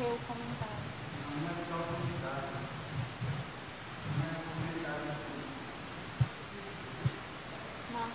o comentário. Não.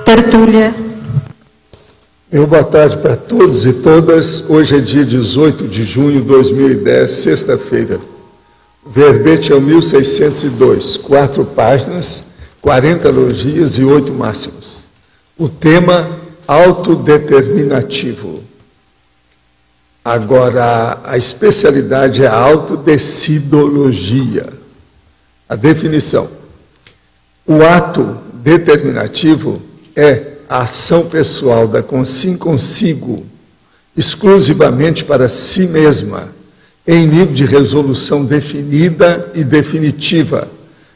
Tertúlia. Boa tarde para todos e todas. Hoje é dia 18 de junho de 2010, sexta-feira. O verbete é o 1602, 4 páginas, 40 logias e 8 máximos. O tema, autodeterminativo. Agora, a especialidade é a autodecidologia. A definição. O ato determinativo é a ação pessoal da consigo, exclusivamente para si mesma, em nível de resolução definida e definitiva,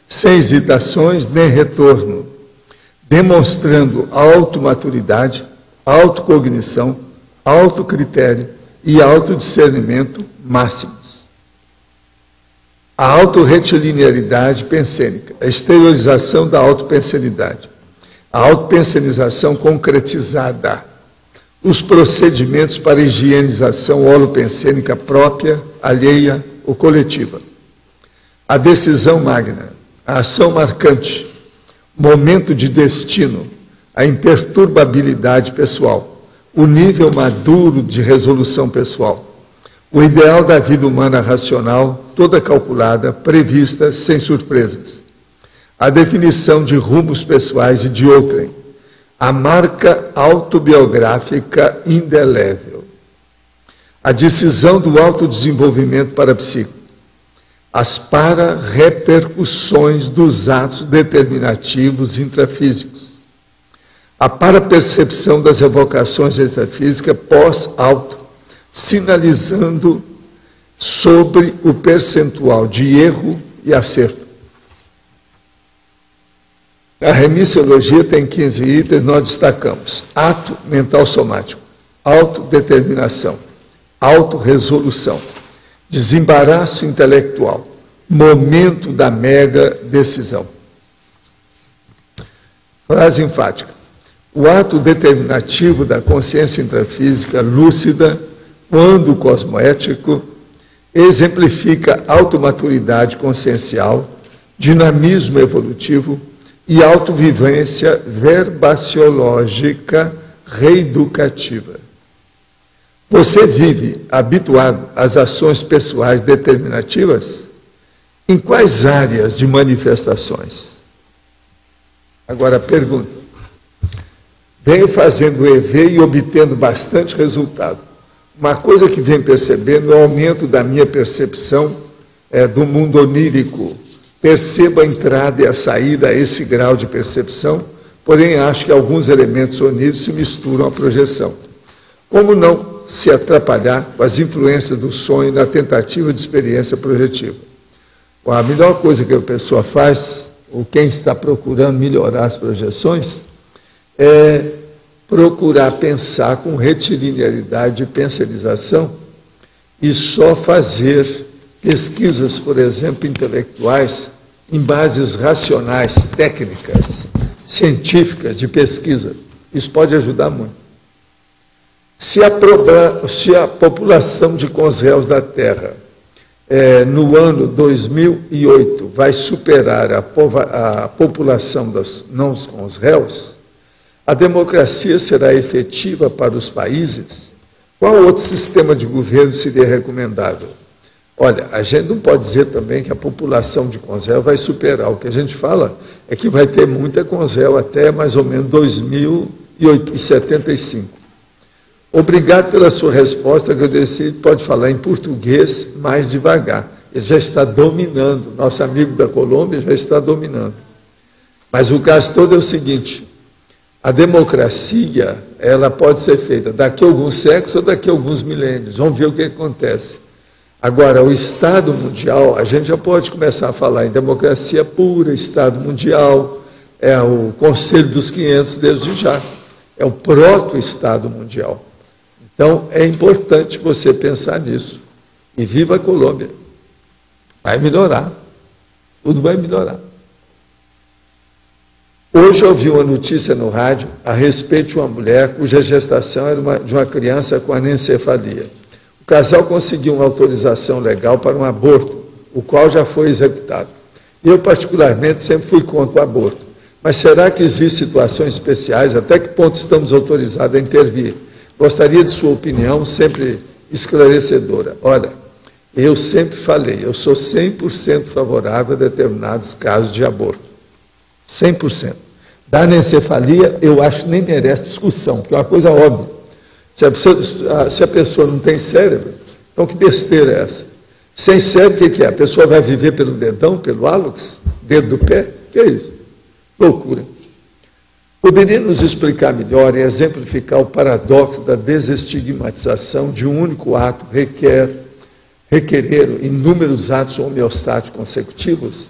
sem hesitações nem retorno, demonstrando automaturidade, autocognição, autocritério e autodiscernimento máximos. A autorretilinearidade pensênica, a exteriorização da autopensenidade. A autopensenização concretizada, os procedimentos para higienização holopensênica própria, alheia ou coletiva. A decisão magna, a ação marcante, momento de destino, a imperturbabilidade pessoal, o nível maduro de resolução pessoal, o ideal da vida humana racional, toda calculada, prevista, sem surpresas. A definição de rumos pessoais e de outrem, a marca autobiográfica indelével, a decisão do autodesenvolvimento parapsíquico, as para-repercussões dos atos determinativos intrafísicos, a para-percepção das evocações extrafísicas pós-auto, sinalizando sobre o percentual de erro e acerto. A remissiologia tem 15 itens, nós destacamos: ato mental somático, autodeterminação, autorresolução, desembaraço intelectual, momento da mega decisão. Frase enfática: o ato determinativo da consciência intrafísica lúcida, quando cosmoético, exemplifica automaturidade consciencial, dinamismo evolutivo e autovivência verbaciológica reeducativa. Você vive habituado às ações pessoais determinativas? Em quais áreas de manifestações? Agora, pergunta. Venho fazendo EV e obtendo bastante resultado. Uma coisa que venho percebendo é o aumento da minha percepção do mundo onírico. Percebo a entrada e a saída a esse grau de percepção, porém acho que alguns elementos oníricos se misturam à projeção. Como não se atrapalhar com as influências do sonho na tentativa de experiência projetiva? A melhor coisa que a pessoa faz, ou quem está procurando melhorar as projeções, é procurar pensar com retilinearidade de penserização e só fazer pesquisas, por exemplo, intelectuais, em bases racionais, técnicas, científicas de pesquisa. Isso pode ajudar muito. Se a população de Conréus da Terra, no ano 2008, vai superar a população dos não Conréus, a democracia será efetiva para os países? Qual outro sistema de governo seria recomendável? Olha, a gente não pode dizer também que a população de Conréus vai superar. O que a gente fala é que vai ter muita Conréus até mais ou menos 2075. Obrigado pela sua resposta, agradecido. Pode falar em português mais devagar. ele já está dominando. Nosso amigo da Colômbia já está dominando. Mas o caso todo é o seguinte: a democracia, ela pode ser feita daqui a alguns séculos ou daqui a alguns milênios. Vamos ver o que acontece. Agora, o Estado Mundial, a gente já pode começar a falar em democracia pura, Estado Mundial, é o Conselho dos 500 desde já, é o proto-Estado Mundial. Então, é importante você pensar nisso. E viva a Colômbia. Vai melhorar. Tudo vai melhorar. Hoje eu ouvi uma notícia no rádio a respeito de uma mulher cuja gestação era de uma criança com anencefalia. O casal conseguiu uma autorização legal para um aborto, o qual já foi executado. Eu, particularmente, sempre fui contra o aborto. Mas será que existem situações especiais? Até que ponto estamos autorizados a intervir? Gostaria de sua opinião, sempre esclarecedora. Olha, eu sempre falei, eu sou 100% favorável a determinados casos de aborto. 100%. Da anencefalia, eu acho que nem merece discussão, porque é uma coisa óbvia. Se a pessoa não tem cérebro, então que besteira é essa? Sem cérebro, o que é? A pessoa vai viver pelo dedão, pelo hálux, dedo do pé? Que é isso? Loucura. Poderia nos explicar melhor e exemplificar o paradoxo da desestigmatização de um único ato requerer inúmeros atos homeostáticos consecutivos?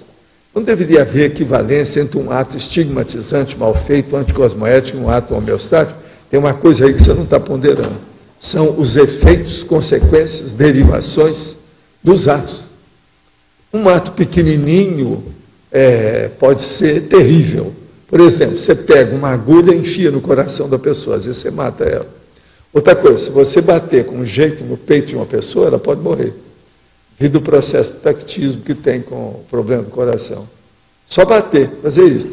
Não deveria haver equivalência entre um ato estigmatizante, mal feito, anticosmoético e um ato homeostático? Tem uma coisa aí que você não está ponderando. São os efeitos, consequências, derivações dos atos. Um ato pequenininho pode ser terrível. Por exemplo, você pega uma agulha e enfia no coração da pessoa, às vezes você mata ela. Outra coisa, se você bater com um jeito no peito de uma pessoa, ela pode morrer. Devido ao processo de tactismo que tem com o problema do coração. Só bater, fazer isso.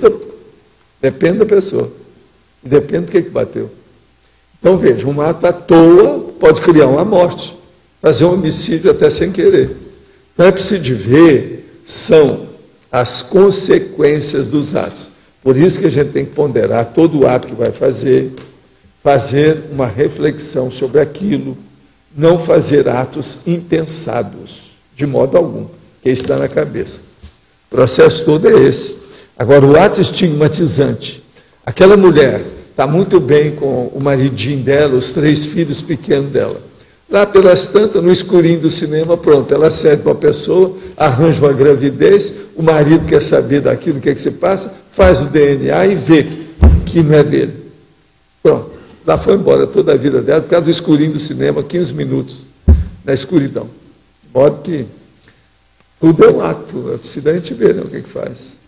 Depende da pessoa. E depende do que bateu. Então, veja, um ato à toa pode criar uma morte, fazer um homicídio até sem querer. Então, é preciso de ver, são as consequências dos atos. Por isso que a gente tem que ponderar todo o ato que vai fazer uma reflexão sobre aquilo, não fazer atos impensados, de modo algum, que está na cabeça. O processo todo é esse. Agora, o ato estigmatizante, aquela mulher está muito bem com o maridinho dela, os 3 filhos pequenos dela. Lá pelas tantas, no escurinho do cinema, pronto, ela serve para a pessoa, arranja uma gravidez, o marido quer saber daquilo, o que é que se passa, faz o DNA e vê que não é dele. Pronto, lá foi embora toda a vida dela, por causa do escurinho do cinema, 15 minutos na escuridão. De modo que tudo é um ato, é preciso a gente ver, né, o que faz.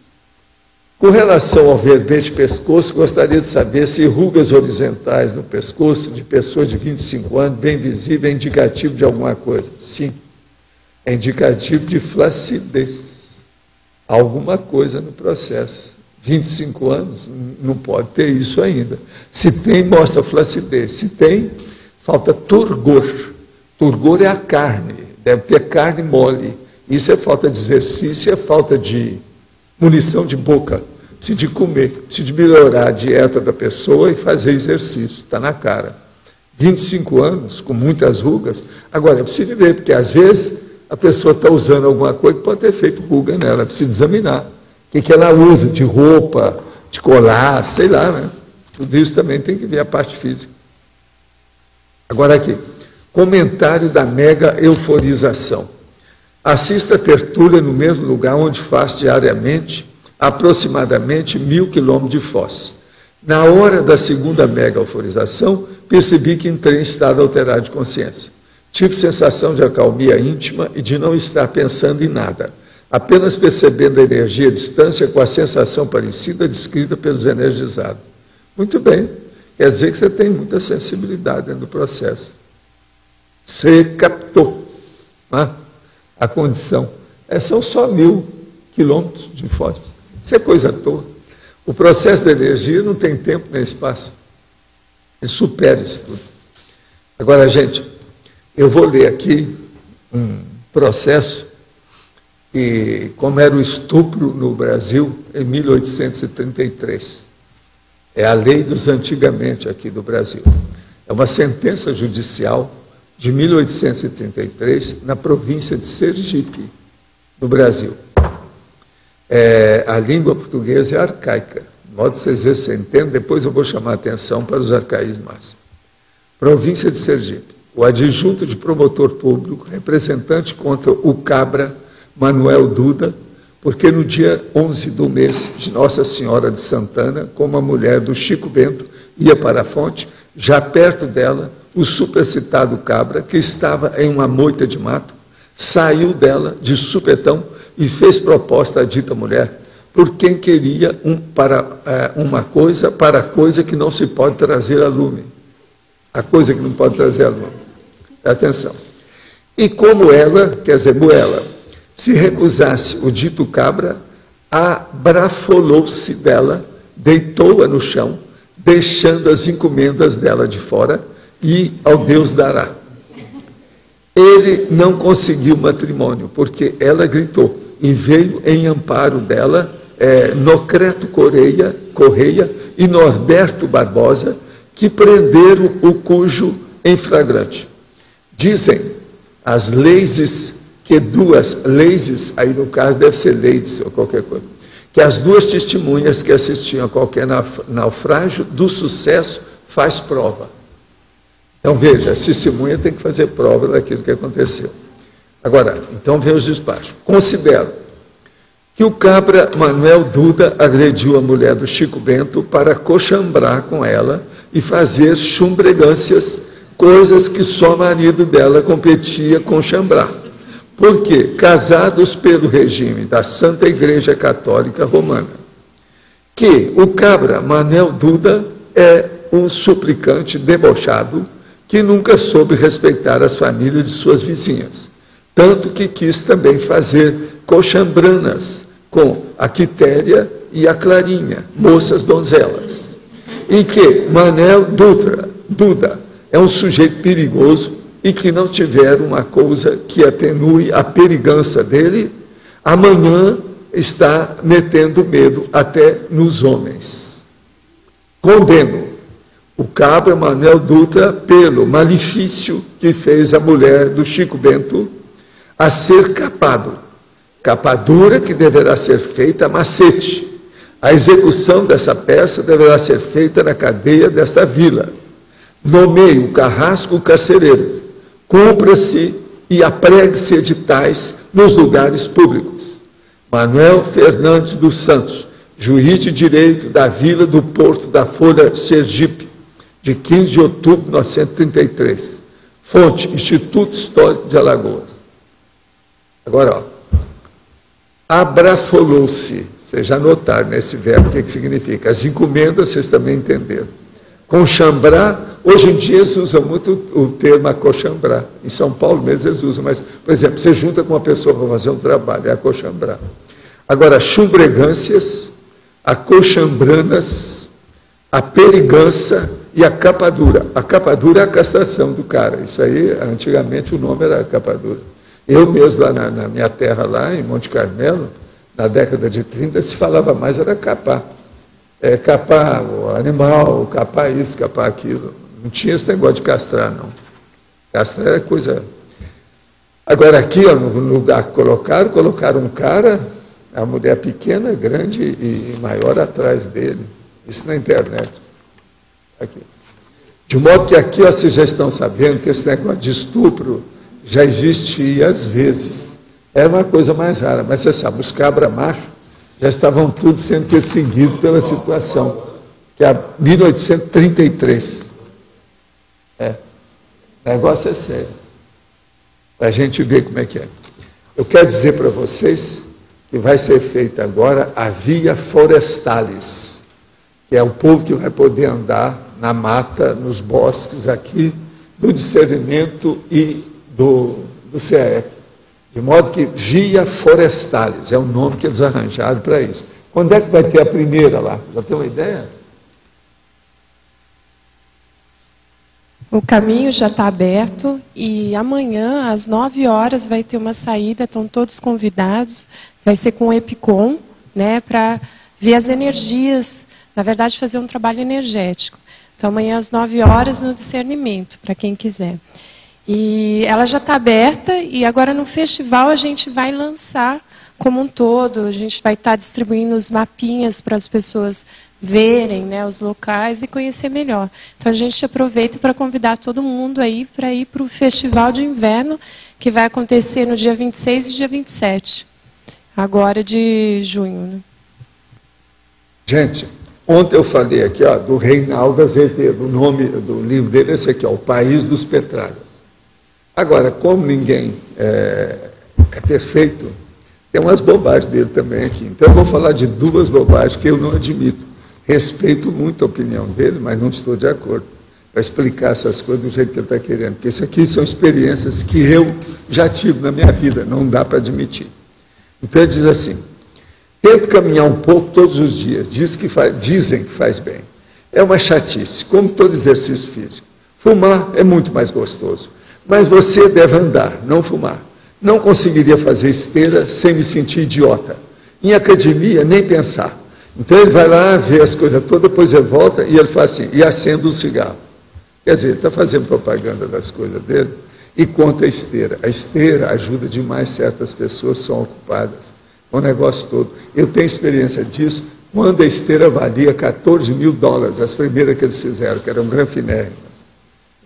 Com relação ao verbete pescoço, gostaria de saber se rugas horizontais no pescoço de pessoas de 25 anos, bem visível, é indicativo de alguma coisa. Sim, é indicativo de flacidez. Alguma coisa no processo. 25 anos, não pode ter isso ainda. Se tem, mostra flacidez. Se tem, falta turgor. Turgor é a carne, deve ter carne mole. Isso é falta de exercício, é falta de munição de boca. Precisa de comer, precisa de melhorar a dieta da pessoa e fazer exercício, está na cara. 25 anos, com muitas rugas. Agora, é preciso ver, porque às vezes a pessoa está usando alguma coisa que pode ter feito ruga nela, é preciso examinar. O que ela usa de roupa, de colar, sei lá, né? Tudo isso também tem que ver a parte física. Agora aqui, comentário da mega euforização. Assista a tertúlia no mesmo lugar onde faz diariamente aproximadamente 1000 quilômetros de Foz. Na hora da segunda mega euforização, percebi que entrei em estado alterado de consciência. Tive sensação de acalmia íntima e de não estar pensando em nada, apenas percebendo a energia à distância com a sensação parecida descrita pelos energizados. Muito bem, quer dizer que você tem muita sensibilidade dentro do processo. Você captou, né, a condição. São só 1000 quilômetros de Foz. Isso é coisa à toa. O processo da energia não tem tempo nem espaço. Ele supera isso tudo. Agora, gente, eu vou ler aqui um processo e como era o estupro no Brasil em 1833. É a lei dos antigamente aqui do Brasil. É uma sentença judicial de 1833 na província de Sergipe. no Brasil. A língua portuguesa é arcaica. De modo que vocês verem, você entende, depois eu vou chamar a atenção para os arcaísmos. Província de Sergipe. O adjunto de promotor público, representante contra o cabra Manuel Duda, porque no dia 11 do mês de Nossa Senhora de Santana, como a mulher do Chico Bento ia para a fonte, já perto dela, o supercitado cabra, que estava em uma moita de mato, saiu dela de supetão e fez proposta à dita mulher, por quem queria uma coisa para a coisa que não se pode trazer a lume. A coisa que não pode trazer a lume. Atenção. E como ela, quer dizer, Moela, se recusasse o dito cabra, abrafolou-se dela, deitou-a no chão, deixando as encomendas dela de fora, e ao Deus dará. Ele não conseguiu matrimônio, porque ela gritou, e veio em amparo dela Nocreto Correia e Norberto Barbosa, que prenderam o cujo em flagrante. Dizem as leis que duas leis, aí no caso deve ser leis ou qualquer coisa, que as duas testemunhas que assistiam a qualquer naufrágio do sucesso faz prova. Então veja, a testemunha tem que fazer prova daquilo que aconteceu. Agora, então vem os despachos. Considero que o cabra Manuel Duda agrediu a mulher do Chico Bento para coxambrar com ela e fazer chumbregâncias, coisas que só o marido dela competia com chambrar. Porque, casados pelo regime da Santa Igreja Católica Romana, que o cabra Manuel Duda é um suplicante debochado que nunca soube respeitar as famílias de suas vizinhas, tanto que quis também fazer coxambranas com a Quitéria e a Clarinha, moças donzelas, e que Manuel Duda é um sujeito perigoso e que não tiver uma coisa que atenue a perigança dele, amanhã está metendo medo até nos homens. Condeno o cabra Manuel Dutra pelo malefício que fez a mulher do Chico Bento a ser capado. Capadura que deverá ser feita a macete. A execução dessa peça deverá ser feita na cadeia desta vila. Nomeie o carrasco carcereiro. Cumpra-se e apregue-se editais nos lugares públicos. Manuel Fernandes dos Santos, juiz de direito da Vila do Porto da Folha Sergipe, de 15 de outubro de 1933. Fonte, Instituto Histórico de Alagoas. Agora, ó. Abrafolou-se. Vocês já notaram nesse verbo o que significa. As encomendas, vocês também entenderam. Conchambrar, hoje em dia eles usam muito o termo acochambrar. Em São Paulo mesmo eles usam, mas, por exemplo, você junta com uma pessoa para fazer um trabalho, é acochambrar. Agora, chumbregâncias, acochambranas, a perigança e a capadura. A capadura é a castração do cara. Isso aí, antigamente o nome era capadura. Eu mesmo, lá na minha terra, lá em Monte Carmelo, na década de 30, se falava mais, era capar. Capar o animal, capar isso, capar aquilo. Não tinha esse negócio de castrar, não. Castrar era coisa... Agora, aqui, ó, no lugar que colocaram um cara, a mulher pequena, grande e maior atrás dele. Isso na internet. Aqui. De modo que aqui, ó, vocês já estão sabendo que esse negócio de estupro já existia às vezes. Era uma coisa mais rara, mas você sabe, os cabra machos já estavam todos sendo perseguidos pela situação, que é 1833. O negócio é sério. Para a gente ver como é que é. Eu quero dizer para vocês que vai ser feita agora a Via Forestalis, que é o povo que vai poder andar na mata, nos bosques aqui, do discernimento e do CAEP. De modo que Via Forestalis é o nome que eles arranjaram para isso. Quando é que vai ter a primeira lá? Já tem uma ideia? O caminho já está aberto e amanhã, às 9 horas, vai ter uma saída, estão todos convidados. Vai ser com o EPICOM, né, para ver as energias, na verdade, fazer um trabalho energético. Então, amanhã, às 9 horas, no discernimento, para quem quiser. E ela já está aberta e agora no festival a gente vai lançar como um todo. A gente vai estar distribuindo os mapinhas para as pessoas verem, né, os locais e conhecer melhor. Então a gente aproveita para convidar todo mundo aí para ir para o Festival de Inverno, que vai acontecer no dia 26 e dia 27, agora de junho. Né? Gente, ontem eu falei aqui do Reinaldo Azevedo, o nome do livro dele é esse aqui, O País dos Petralhas. Agora, como ninguém é perfeito, tem umas bobagens dele também aqui. Então eu vou falar de duas bobagens que eu não admito. Respeito muito a opinião dele, mas não estou de acordo para explicar essas coisas do jeito que ele está querendo. Porque isso aqui são experiências que eu já tive na minha vida, não dá para admitir. Então ele diz assim: tento caminhar um pouco todos os dias, dizem que faz bem. É uma chatice, como todo exercício físico. Fumar é muito mais gostoso, mas você deve andar, não fumar. Não conseguiria fazer esteira sem me sentir idiota. Em academia, nem pensar. Então ele vai lá, vê as coisas todas, depois ele volta e ele faz assim, e acende um cigarro. Quer dizer, ele está fazendo propaganda das coisas dele e conta a esteira. A esteira ajuda demais certas pessoas, são ocupadas. O negócio todo. Eu tenho experiência disso, quando a esteira valia $14.000, as primeiras que eles fizeram, que eram granfinérrimas.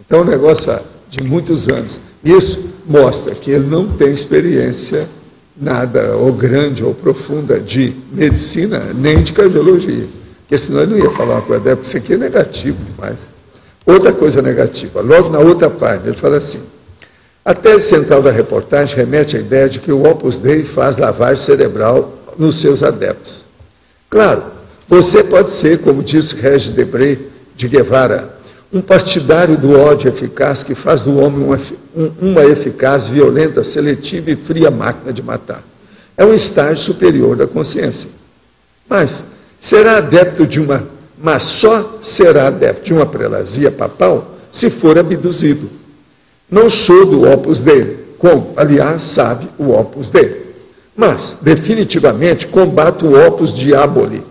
Então, o negócio de muitos anos. Isso mostra que ele não tem experiência nada ou grande ou profunda de medicina, nem de cardiologia. Porque senão ele não ia falar uma coisa dessa, porque isso aqui é negativo demais. Outra coisa negativa, logo na outra página, ele fala assim: a tese central da reportagem remete à ideia de que o Opus Dei faz lavagem cerebral nos seus adeptos. Claro, você pode ser, como disse Regis Debray de Guevara, um partidário do ódio eficaz que faz do homem uma eficaz, violenta, seletiva e fria máquina de matar. É um estágio superior da consciência. Mas só será adepto de uma prelazia papal se for abduzido. Não sou do Opus Dei, como, aliás, sabe o Opus Dei. Mas, definitivamente, combato o Opus Diaboli.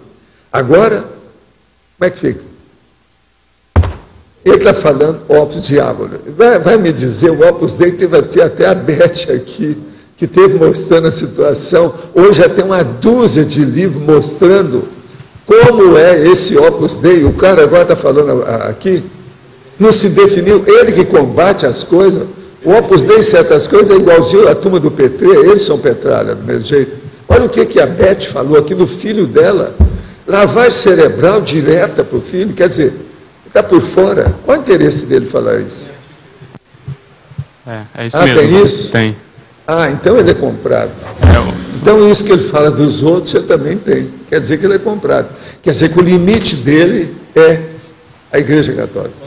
Agora, como é que fica? Ele está falando Opus Diaboli. Vai me dizer, o Opus Dei teve até a Beth aqui, que teve mostrando a situação. Hoje já tem uma dúzia de livros mostrando como é esse Opus Dei. O cara agora está falando aqui, não se definiu, ele que combate as coisas. O Opus Dei, certas coisas, é igualzinho a turma do PT, eles são petralha, do mesmo jeito. Olha o que a Beth falou aqui do filho dela. Lavagem cerebral direta para o filho, quer dizer, está por fora. Qual o interesse dele falar isso? É isso mesmo. Tem isso? Tem. Então ele é comprado. Então isso que ele fala dos outros, você também tem. Quer dizer que ele é comprado. Quer dizer que o limite dele é a Igreja Católica.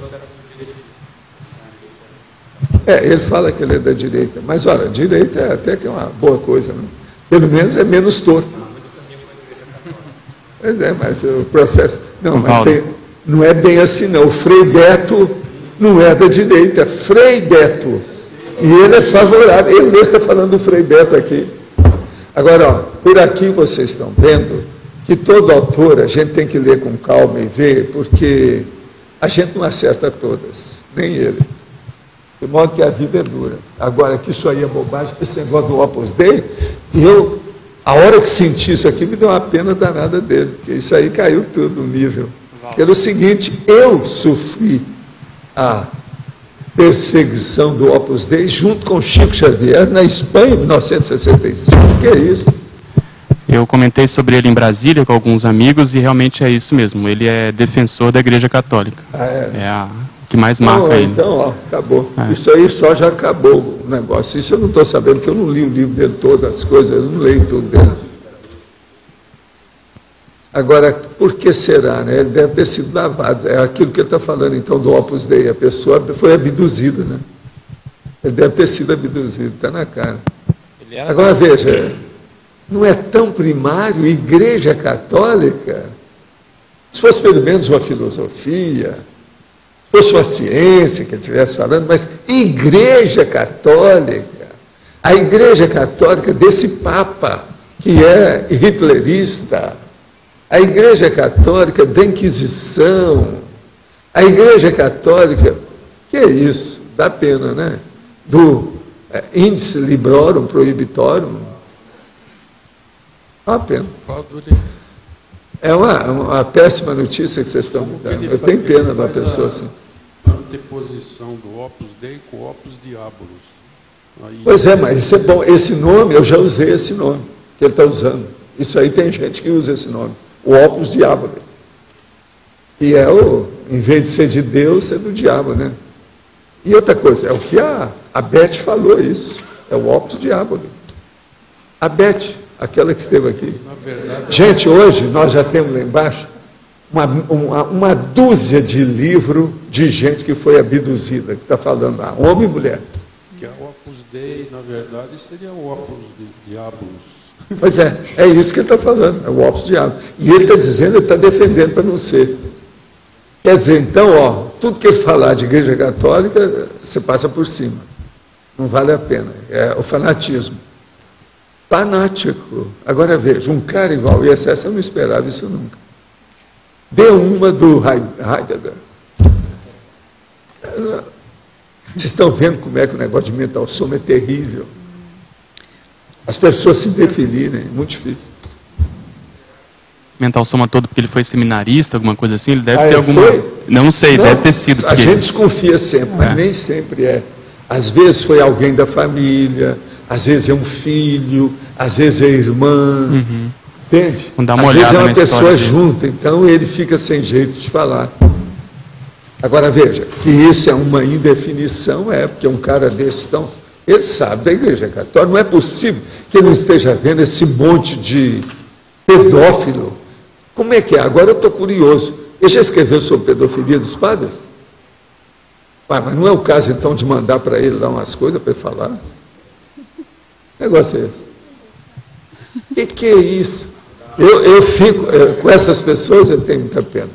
Ele fala que ele é da direita. Mas, olha, a direita é até que é uma boa coisa, né? Pelo menos é menos torto. Pois é, mas o processo... Não é bem assim, não. O Frei Beto não é da direita. Frei Beto. E ele é favorável. Ele mesmo está falando do Frei Beto aqui. Agora, por aqui vocês estão vendo que todo autor a gente tem que ler com calma e ver, porque a gente não acerta todas, nem ele. De modo que a vida é dura. Agora, que isso aí é bobagem, esse negócio do Opus Dei, a hora que senti isso aqui, me deu uma pena danada dele, porque isso aí caiu tudo no nível. Pelo seguinte, eu sofri a perseguição do Opus Dei junto com Chico Xavier na Espanha, em 1965. O que é isso? Eu comentei sobre ele em Brasília com alguns amigos e realmente é isso mesmo. Ele é defensor da Igreja Católica. É a que mais marca ele. Então, acabou. Isso aí só já acabou o negócio. Isso eu não estou sabendo, porque eu não li o livro dele todas as coisas, eu não leio tudo dele. Agora, por que será? Né? Ele deve ter sido lavado. É aquilo que ele está falando, então, do Opus Dei. A pessoa foi abduzida, né? Ele deve ter sido abduzido, está na cara. Agora, veja, não é tão primário, Igreja Católica, se fosse pelo menos uma filosofia, se fosse uma ciência que ele estivesse falando, mas Igreja Católica, a Igreja Católica desse Papa, que é hitlerista, a Igreja Católica da Inquisição, a Igreja Católica, que é isso? Dá pena, né? Do índice librorum prohibitorum. É uma pena. É uma péssima notícia que vocês estão me dando. Eu tenho pena da pessoa assim. Anteposição do Opus Dei com o Opus Diabolus. Aí... Pois é, mas isso é bom. Esse nome, eu já usei esse nome que ele está usando. Isso aí tem gente que usa esse nome. O Opus Diabolus. E é em vez de ser de Deus, é do diabo, né? E outra coisa, é o que a Beth falou isso. É o Opus Diabolus. A Beth, aquela que esteve aqui. Gente, hoje nós já temos lá embaixo uma dúzia de livros de gente que foi abduzida, que está falando lá, homem e mulher. Que é o Opus Dei, na verdade, seria o Opus Diabolus. Pois é isso que ele está falando, é o Opus Diabolus. E ele está dizendo, ele está defendendo para não ser. Quer dizer, então, tudo que ele falar de igreja católica, você passa por cima. Não vale a pena. É o fanatismo. Fanático. Agora veja, um cara igual o ISS, eu não esperava isso nunca. Deu uma do Heidegger. Vocês estão vendo como é que o negócio de mental soma é terrível. As pessoas se definirem, é muito difícil. Mental soma todo porque ele foi seminarista, alguma coisa assim? Ele deve ter alguma... Foi? Não sei, não, deve ter sido. A gente desconfia sempre, mas nem sempre é. Às vezes foi alguém da família, às vezes é um filho, às vezes é irmã, entende? Às vezes é uma pessoa junto, então ele fica sem jeito de falar. Agora veja, que isso é uma indefinição, porque um cara desse, então, ele sabe da Igreja Católica, não é possível que ele não esteja vendo esse monte de pedófilo. Como é que é? Agora eu estou curioso. Ele já escreveu sobre pedofilia dos padres? Mas não é o caso, então, de mandar para ele lá umas coisas para ele falar? Que negócio é esse? Que é isso? Eu fico, com essas pessoas eu tenho muita pena.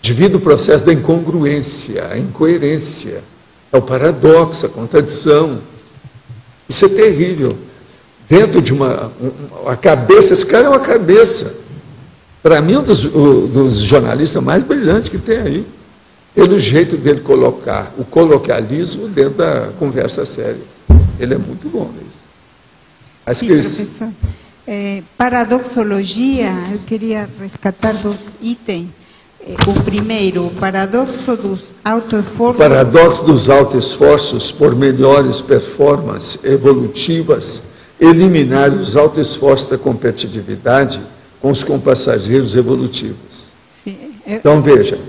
Devido ao processo da incongruência, a incoerência, é o paradoxo, a contradição. Isso é terrível. Dentro de a cabeça, esse cara é uma cabeça. Para mim, um dos jornalistas mais brilhantes que tem aí. Pelo jeito dele colocar o coloquialismo dentro da conversa séria. Ele é muito bom nisso. Acho que isso. Professor. Paradoxologia, eu queria resgatar 2 itens. O primeiro, o paradoxo dos autoesforços. O paradoxo dos autoesforços por melhores performances evolutivas, eliminar os autoesforços da competitividade com os compassageiros evolutivos. Sim, então, veja,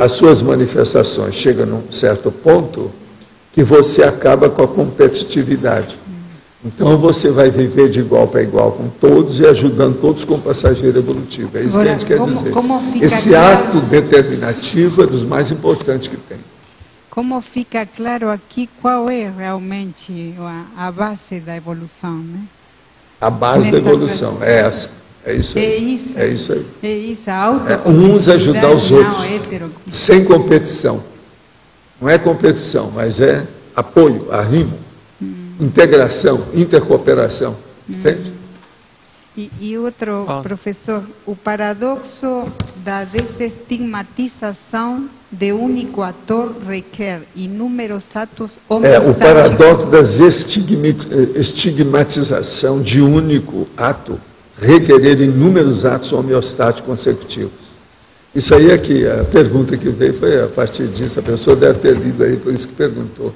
as suas manifestações chegam num certo ponto que você acaba com a competitividade. Então, você vai viver de igual para igual com todos e ajudando todos com passageiro evolutivo. É isso que a gente quer dizer. Esse ato determinativo é dos mais importantes que tem. Como fica claro aqui qual é realmente a base da evolução, né? A base da evolução é essa. É isso aí. É isso aí. É isso, a uns ajudar os outros. Sem competição. Não é competição, mas é apoio, arrimo. Integração, intercooperação. Entende? E outro, professor, o paradoxo da desestigmatização de único ator requer inúmeros atos homeostáticos. O paradoxo da estigmatização de único ato requerer inúmeros atos homeostáticos consecutivos. Isso aí é que a pergunta que veio foi a partir disso. A pessoa deve ter lido aí, por isso que perguntou.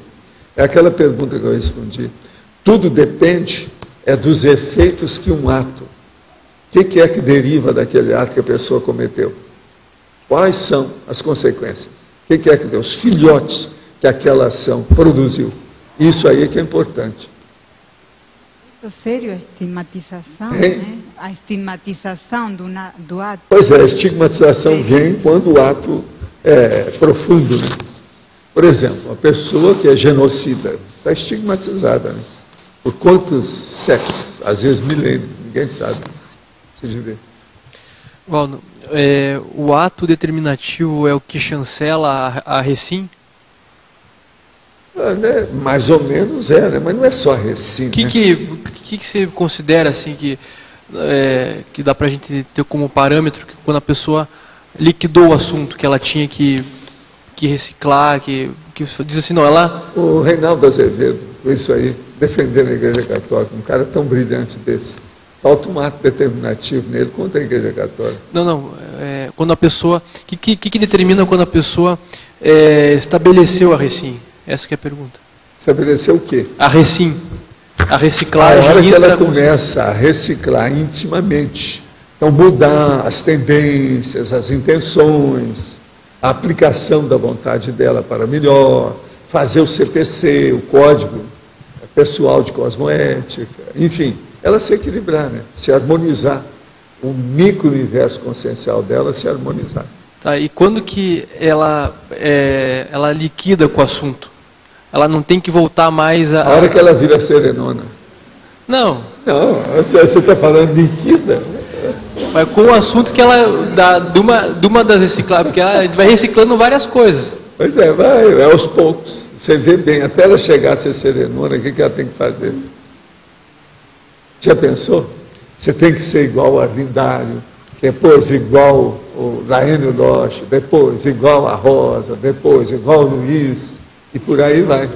É aquela pergunta que eu respondi. Tudo depende dos efeitos que um ato. O que é que deriva daquele ato que a pessoa cometeu? Quais são as consequências? O que é que deu? Os filhotes que aquela ação produziu. Isso aí é que é importante. Muito sério a estigmatização, né? A estigmatização do ato. Pois é, a estigmatização vem quando o ato é profundo, né? Por exemplo, a pessoa que é genocida está estigmatizada, né? Por quantos séculos? Às vezes milênios, ninguém sabe. Valdo, o ato determinativo é o que chancela a Recim? Né? Mais ou menos né? Mas não é só a Recim. O que você considera assim que dá para a gente ter como parâmetro que quando a pessoa liquidou o assunto que ela tinha que reciclar, que diz assim, não, ela... O Reinaldo Azevedo, isso aí, defendendo a Igreja Católica, um cara tão brilhante desse. Falta um ato determinativo nele contra a Igreja Católica. Não. Quando a pessoa... O que determina quando a pessoa estabeleceu a Recim? Essa que é a pergunta. Estabeleceu o quê? A Recim. A reciclagem. A hora que ela começa a reciclar intimamente. Então, mudar as tendências, as intenções, a aplicação da vontade dela para melhor, fazer o CPC, o Código Pessoal de Cosmoética, enfim, ela se equilibrar, né? Se harmonizar. O micro-universo consciencial dela se harmonizar. Tá, e quando que ela liquida com o assunto? Ela não tem que voltar mais a... A hora que ela vira serenona. Não. Não, você está falando liquida. Mas com o assunto que ela... de uma das recicladas, porque ela vai reciclando várias coisas. Pois é, vai aos poucos. Você vê bem, até ela chegar a ser serenona, o que ela tem que fazer? Já pensou? Você tem que ser igual ao Arlindário, depois igual o Laênio Loche, depois igual a Rosa, depois igual o Luiz, e por aí vai.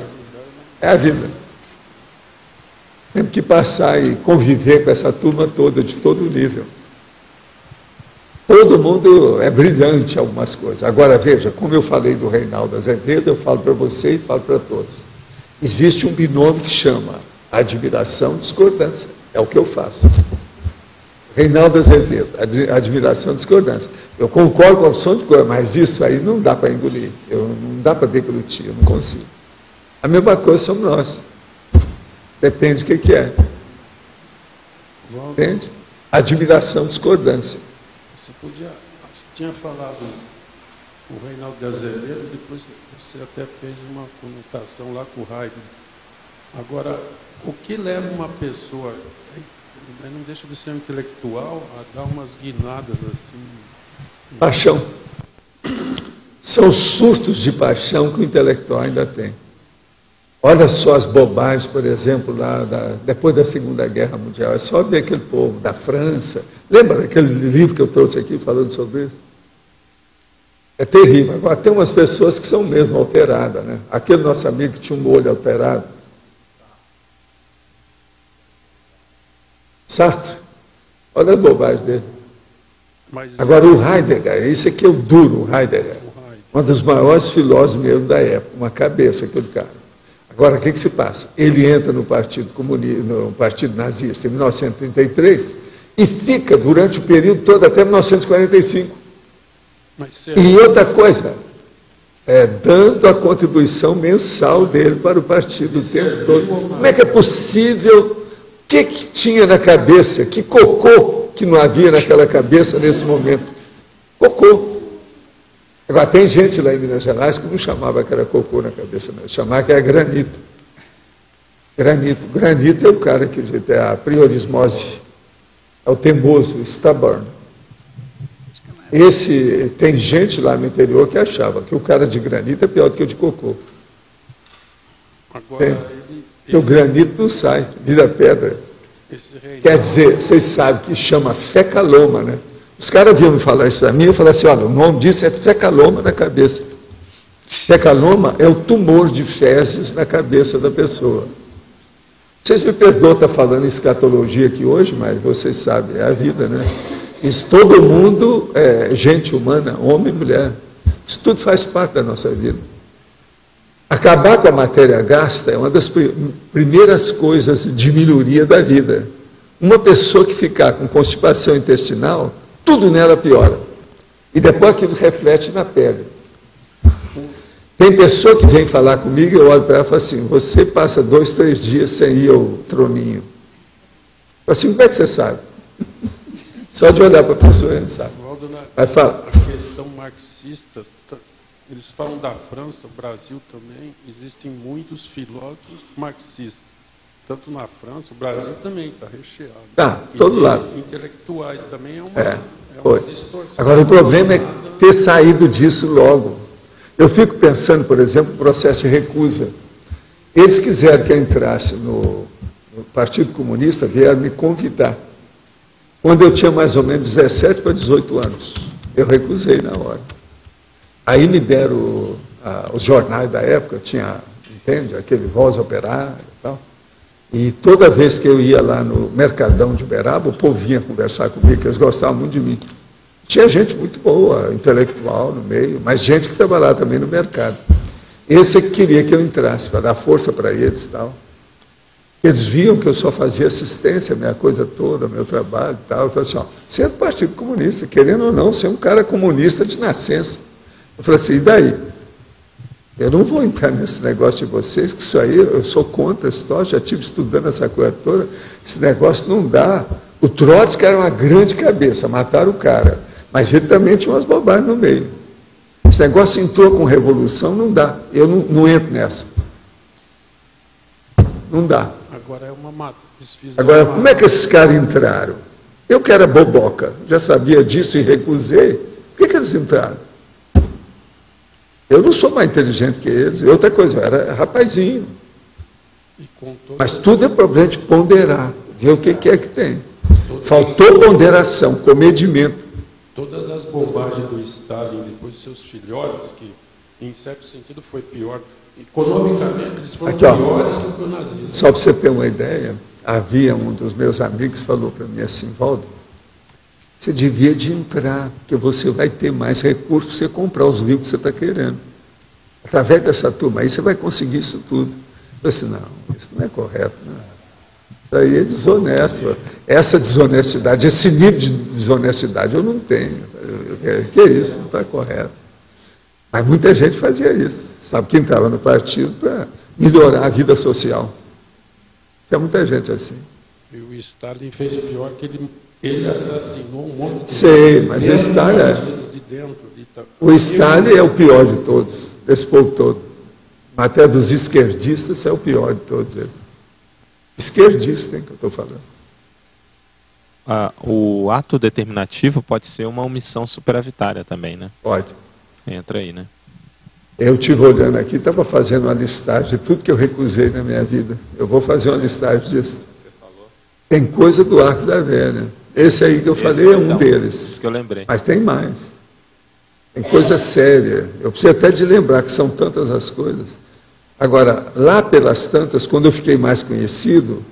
É a vida. Temos que passar e conviver com essa turma toda, de todo nível. Todo mundo é brilhante em algumas coisas. Agora, veja, como eu falei do Reinaldo Azevedo, eu falo para você e falo para todos. Existe um binômio que chama admiração e discordância. É o que eu faço. Reinaldo Azevedo, admiração e discordância. Eu concordo com a opção de coisa, mas isso aí não dá para engolir. Não dá para deglutir, eu não consigo. A mesma coisa somos nós. Depende do que é. Entende? Admiração e discordância. Você tinha falado o Reinaldo de Azevedo, depois você até fez uma conotação lá com o Heidegger. Agora, o que leva uma pessoa, não deixa de ser um intelectual, a dar umas guinadas assim? Paixão. São surtos de paixão que o intelectual ainda tem. Olha só as bobagens, por exemplo, depois da Segunda Guerra Mundial. É só ver aquele povo da França. Lembra daquele livro que eu trouxe aqui falando sobre isso? É terrível. Agora, tem umas pessoas que são mesmo alteradas, né? Aquele nosso amigo que tinha um olho alterado. Sartre. Olha a bobagem dele. Agora, o Heidegger, esse aqui é o duro, o Heidegger. Um dos maiores filósofos mesmo da época. Uma cabeça, aquele cara. Agora, o que se passa? Ele entra no Partido Comunista, no Partido Nazista em 1933 e fica durante o período todo até 1945. E outra coisa, dando a contribuição mensal dele para o partido o tempo todo. Como é que é possível? O que tinha na cabeça? Que cocô que não havia naquela cabeça nesse momento? Cocô. Agora, tem gente lá em Minas Gerais que não chamava que era cocô na cabeça, não. Chamava que era granito. Granito é o cara que é a priorismose, é o teimoso, o stubborn. Tem gente lá no interior que achava que o cara de granito é pior do que o de cocô. Porque o granito não sai, vira pedra. Quer dizer, vocês sabem que chama fecaloma, né? Os caras vinham me falar isso para mim, eu falei assim, olha, o nome disso é fecaloma na cabeça. Fecaloma é o tumor de fezes na cabeça da pessoa. Vocês me perdoam estar falando escatologia aqui hoje, mas vocês sabem, é a vida, né? Isso todo mundo é gente humana, homem e mulher. Isso tudo faz parte da nossa vida. Acabar com a matéria gasta é uma das primeiras coisas de melhoria da vida. Uma pessoa que ficar com constipação intestinal, tudo nela piora. E depois aquilo reflete na pele. Tem pessoa que vem falar comigo e eu olho para ela e falo assim, você passa 2, 3 dias sem ir ao troninho. Eu falo assim, como é que você sabe? Só de olhar para a pessoa a gente sabe. Vai falar. A questão marxista, eles falam da França, o Brasil também, existem muitos filósofos marxistas. Tanto na França, o Brasil também está recheado. Tá, todo lado. Intelectuais também é uma distorção. Agora, o problema é ter saído disso logo. Eu fico pensando, por exemplo, no processo de recusa. Eles quiseram que eu entrasse no Partido Comunista, vieram me convidar. Quando eu tinha mais ou menos 17 para 18 anos. Eu recusei na hora. Aí me deram os jornais da época, tinha, entende, aquele Voz Operária e tal. E toda vez que eu ia lá no Mercadão de Uberaba, o povo vinha conversar comigo, que eles gostavam muito de mim. Tinha gente muito boa, intelectual no meio, mas gente que estava lá também no mercado. Esse é que queria que eu entrasse, para dar força para eles e tal. Eles viam que eu só fazia assistência, minha coisa toda, meu trabalho e tal. Eu falei assim, ó, você é do Partido Comunista, querendo ou não, você é um cara comunista de nascença. Eu falei assim, e daí? Eu não vou entrar nesse negócio de vocês, que isso aí, eu sou contra essa história, já estive estudando essa coisa toda, esse negócio não dá. O Trotsky era uma grande cabeça, mataram o cara, mas ele também tinha umas bobagens no meio. Esse negócio entrou com revolução, não dá. Eu não entro nessa. Não dá. Agora é uma desfiz. Agora, como é que esses caras entraram? Eu que era boboca, já sabia disso e recusei. Por que eles entraram? Eu não sou mais inteligente que eles. E outra coisa, eu era rapazinho. Mas tudo é problema de ponderar, ver o que é que tem. Faltou ponderação, comedimento. Todas as bobagens do Stalin, depois de seus filhotes, que em certo sentido foi pior, economicamente eles foram Aqui, ó, piores do que o nazismo. Só para você ter uma ideia, havia um dos meus amigos que falou para mim assim, Valdo, você devia de entrar, porque você vai ter mais recursos para você comprar os livros que você está querendo. Através dessa turma, aí você vai conseguir isso tudo. Eu falei assim, não, isso não é correto, não. Isso aí é desonesto. Essa desonestidade, esse nível de desonestidade eu não tenho. Que é isso? Não está correto. Mas muita gente fazia isso. Sabe, quem estava no partido para melhorar a vida social. Tinha muita gente assim. E o Stalin fez pior que ele assassinou um monte de... Sei, mas o Stalin o Stalin é o pior de todos, desse povo todo. Até dos esquerdistas é o pior de todos eles. Esquerdista, hein, que eu estou falando. O ato determinativo pode ser uma omissão superavitária também, né? Pode. Entra aí, né? Eu estive olhando aqui, estava fazendo uma listagem de tudo que eu recusei na minha vida. Eu vou fazer uma listagem disso. Você falou? Tem coisa do Arco da Velha. Esse aí que eu falei é um deles. Isso que eu lembrei. Mas tem mais. Tem coisa séria. Eu preciso até de lembrar que são tantas as coisas. Agora, lá pelas tantas, quando eu fiquei mais conhecido,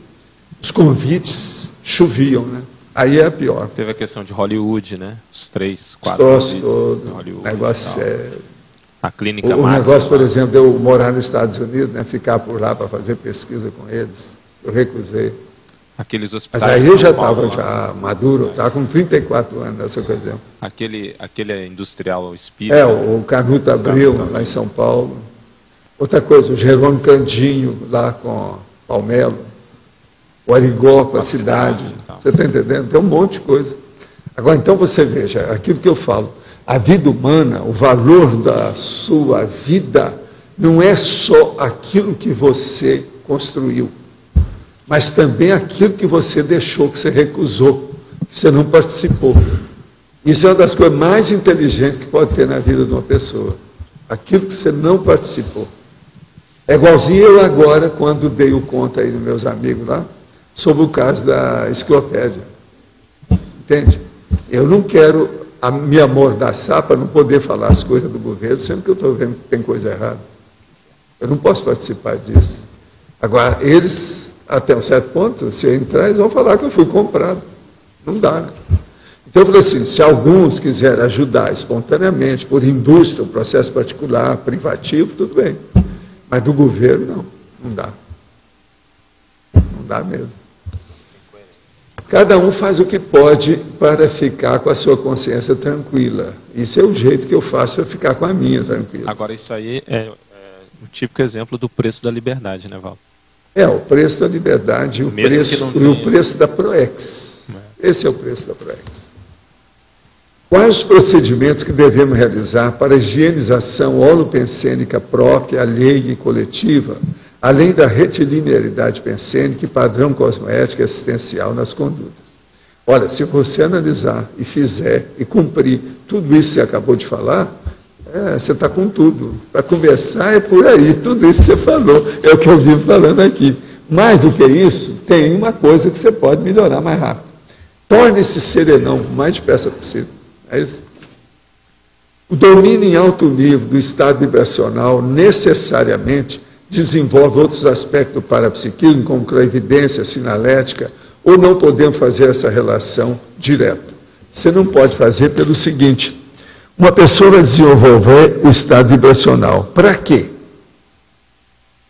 os convites choviam, né? Aí é a pior. Teve a questão de Hollywood, né? Os 3, 4 troços todos, negócio sério. A clínica O negócio, por exemplo, de eu morar nos Estados Unidos, né, ficar por lá para fazer pesquisa com eles, eu recusei. Aqueles hospitais. Mas aí eu já estava já maduro, estava com 34 anos nessa ocasião. Aquele industrial espírita. É, o Canuto Abreu, lá em São Paulo. Outra coisa, o Jerônimo Candinho, lá com Palmelo. O Arigó com a cidade. Você está entendendo? Tem um monte de coisa. Agora, então, você veja, aquilo que eu falo, a vida humana, o valor da sua vida, não é só aquilo que você construiu, mas também aquilo que você deixou, que você recusou, que você não participou. Isso é uma das coisas mais inteligentes que pode ter na vida de uma pessoa. Aquilo que você não participou. É igualzinho eu agora, quando dei o conta aí dos meus amigos lá, sobre o caso da enciclopédia. Entende? Eu não quero me amordaçar para não poder falar as coisas do governo, sendo que eu estou vendo que tem coisa errada. Eu não posso participar disso. Agora, eles, até um certo ponto, se eu entrar, eles vão falar que eu fui comprado. Não dá, né? Então, eu falei assim, se alguns quiserem ajudar espontaneamente, por indústria, um processo particular, privativo, tudo bem. Mas do governo, não dá. Não dá mesmo. Cada um faz o que pode para ficar com a sua consciência tranquila. Isso é o jeito que eu faço para ficar com a minha tranquila. Agora, isso aí é o típico exemplo do preço da liberdade, né, Valdo? É, o preço da liberdade e o preço da PROEX. Esse é o preço da PROEX. Quais os procedimentos que devemos realizar para a higienização holopensênica própria, alheia e coletiva, além da retilinearidade pensênica e padrão cosmoético e assistencial nas condutas? Olha, se você analisar e fizer e cumprir tudo isso que você acabou de falar, você está com tudo. Para conversar é por aí, tudo isso que você falou, é o que eu vivo falando aqui. Mais do que isso, tem uma coisa que você pode melhorar mais rápido. Torne-se serenão o mais depressa possível. É isso. O domínio em alto nível do estado vibracional necessariamente desenvolve outros aspectos do parapsiquismo, como clarividência, sinalética, ou não podemos fazer essa relação direta. Você não pode fazer pelo seguinte: uma pessoa vai desenvolver o estado vibracional. Para quê?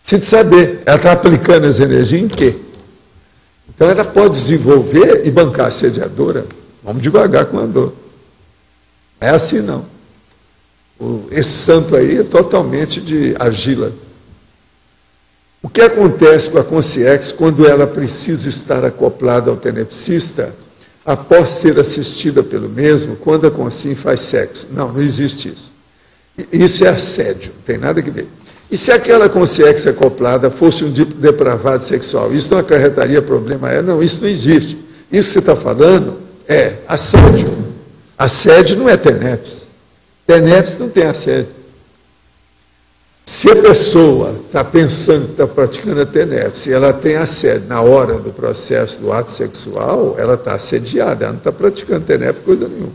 Precisa saber, ela está aplicando as energias em quê? Então ela pode desenvolver e bancar a assediadora. Vamos devagar com a dor. Não é assim não. Esse santo aí é totalmente de argila. O que acontece com a consciência quando ela precisa estar acoplada ao tenepsista, após ser assistida pelo mesmo, quando a consciência faz sexo? Não, não existe isso. Isso é assédio, não tem nada a ver. E se aquela consciência acoplada fosse um depravado sexual, isso não acarretaria problema? Não, isso não existe. Isso que você está falando é assédio. Assédio não é tenepes. Tenepes não tem assédio. Se a pessoa está pensando que está praticando a tenepes e ela tem assédio na hora do processo do ato sexual, ela está assediada, ela não está praticando tenepes coisa nenhuma.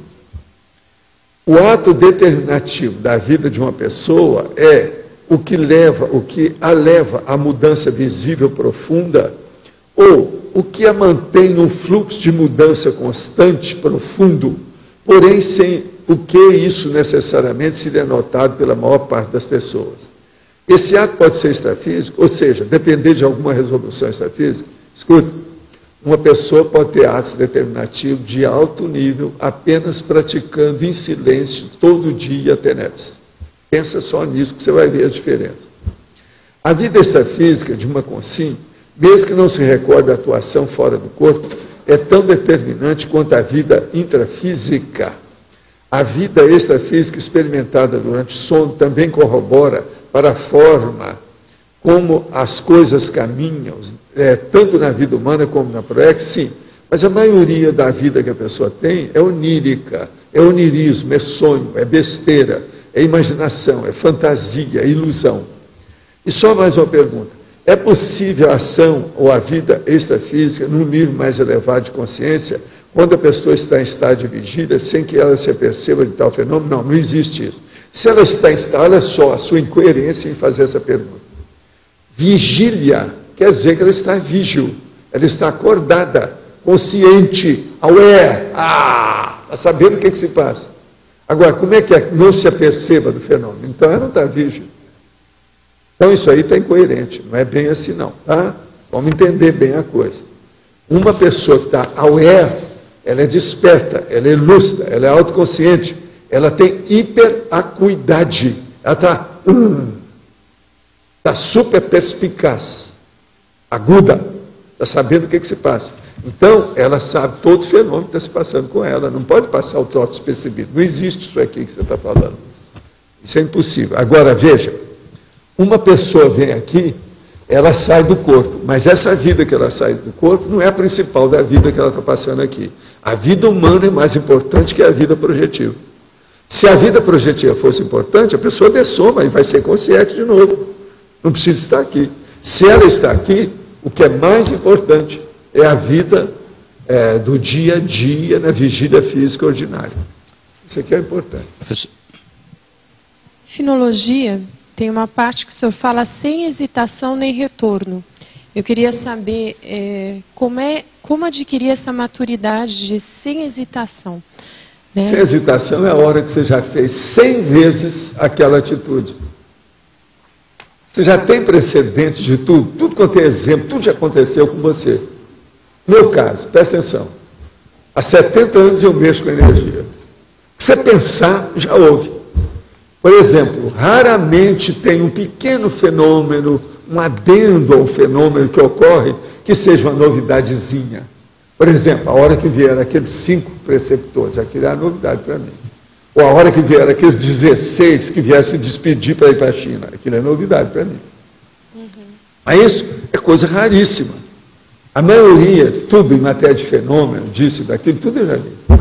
O ato determinativo da vida de uma pessoa é o que a leva à mudança visível profunda, ou o que a mantém num fluxo de mudança constante, profundo, porém sem o que isso necessariamente se denotado pela maior parte das pessoas. Esse ato pode ser extrafísico, ou seja, depender de alguma resolução extrafísica. Escuta, uma pessoa pode ter atos determinativos de alto nível apenas praticando em silêncio todo dia a tenepes. Pensa só nisso que você vai ver a diferença. A vida extrafísica de uma consciência, mesmo que não se recorde da atuação fora do corpo, é tão determinante quanto a vida intrafísica. A vida extrafísica experimentada durante o sono também corrobora para a forma como as coisas caminham, tanto na vida humana como na proex, sim. Mas a maioria da vida que a pessoa tem é onírica, é onirismo, é sonho, é besteira, é imaginação, é fantasia, é ilusão. E só mais uma pergunta: é possível a ação ou a vida extrafísica num nível mais elevado de consciência, quando a pessoa está em estado de vigília, sem que ela se aperceba de tal fenômeno? Não, não existe isso. Se ela está em estado, olha só a sua incoerência em fazer essa pergunta. Vigília quer dizer que ela está vígil, ela está acordada, consciente, aware, está sabendo o que se passa. Agora, como é que não se aperceba do fenômeno? Então ela não está vígil. Então isso aí está incoerente, não é bem assim não, tá? Vamos entender bem a coisa. Uma pessoa que está aware, ela é desperta, ela é lúcida, ela é autoconsciente, ela tem hiperacuidade, ela está super perspicaz, aguda, está sabendo o que se passa. Então, ela sabe todo o fenômeno que está se passando com ela, não pode passar o troço despercebido. Não existe isso aqui que você está falando. Isso é impossível. Agora, veja, uma pessoa vem aqui, ela sai do corpo, mas essa vida que ela sai do corpo não é a principal da vida que ela está passando aqui. A vida humana é mais importante que a vida projetiva. Se a vida projetiva fosse importante, a pessoa dessoma e vai ser consciente de novo. Não precisa estar aqui. Se ela está aqui, o que é mais importante é a vida do dia a dia na vigília física ordinária. Isso aqui é importante. Finologia tem uma parte que o senhor fala sem hesitação nem retorno. Eu queria saber como adquirir essa maturidade de sem hesitação. Né? Sem hesitação é a hora que você já fez 100 vezes aquela atitude. Você já tem precedente de tudo quanto é exemplo, tudo já aconteceu com você. Meu caso, presta atenção, há 70 anos eu mexo com energia. Se você pensar, já houve. Por exemplo, raramente tem um pequeno fenômeno, um adendo ao fenômeno que ocorre, que seja uma novidadezinha. Por exemplo, a hora que vier aqueles 5 preceptores, aquilo é a novidade para mim. Ou a hora que vier aqueles 16 que viessem despedir para ir para a China, aquilo é novidade para mim. Mas isso é coisa raríssima. A maioria, tudo em matéria de fenômeno, disso e daquilo, tudo eu já vi. Está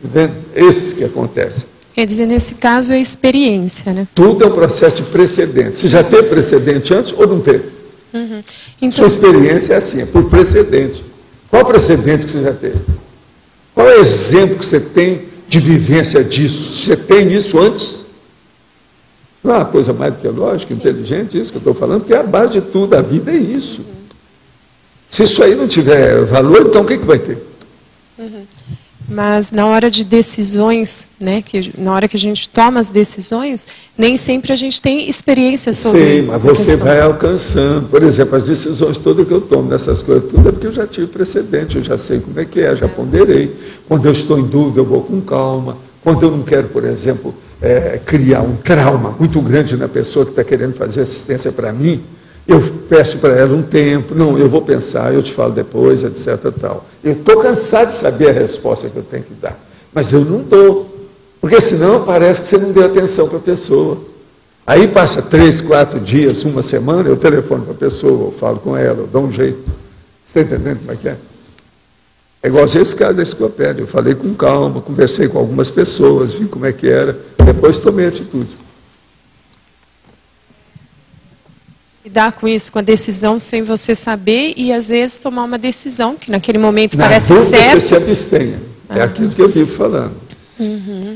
vendo? Esse que acontece. Quer dizer, nesse caso é experiência, né? Tudo é um processo de precedente. Você já teve precedente antes ou não teve? Então, sua experiência é assim, é por precedente. Qual precedente que você já teve? Qual é o exemplo que você tem de vivência disso? Você tem isso antes? Não é uma coisa mais do que lógica, inteligente, isso que eu estou falando, porque é a base de tudo, a vida é isso. Se isso aí não tiver valor, então o que vai ter? Mas na hora de decisões, né, na hora que a gente toma as decisões, nem sempre a gente tem experiência sobre. Sim, mas você vai alcançando. Por exemplo, as decisões todas que eu tomo nessas coisas, tudo é porque eu já tive precedente, eu já sei como é que é, já ponderei. Quando eu estou em dúvida, eu vou com calma. Quando eu não quero, por exemplo, criar um trauma muito grande na pessoa que está querendo fazer assistência para mim, eu peço para ela um tempo, não, eu vou pensar, eu te falo depois, etc. Tal. Eu estou cansado de saber a resposta que eu tenho que dar, mas eu não dou, porque senão parece que você não deu atenção para a pessoa. Aí passa 3, 4 dias, uma semana, eu telefono para a pessoa, eu falo com ela, eu dou um jeito. Você está entendendo como é que é? É igual esse caso da enciclopédia, eu falei com calma, conversei com algumas pessoas, vi como é que era, depois tomei atitude. Lidar com isso, com a decisão, sem você saber e, às vezes, tomar uma decisão que naquele momento parece certa. Você se abstenha. É aquilo que eu vivo falando.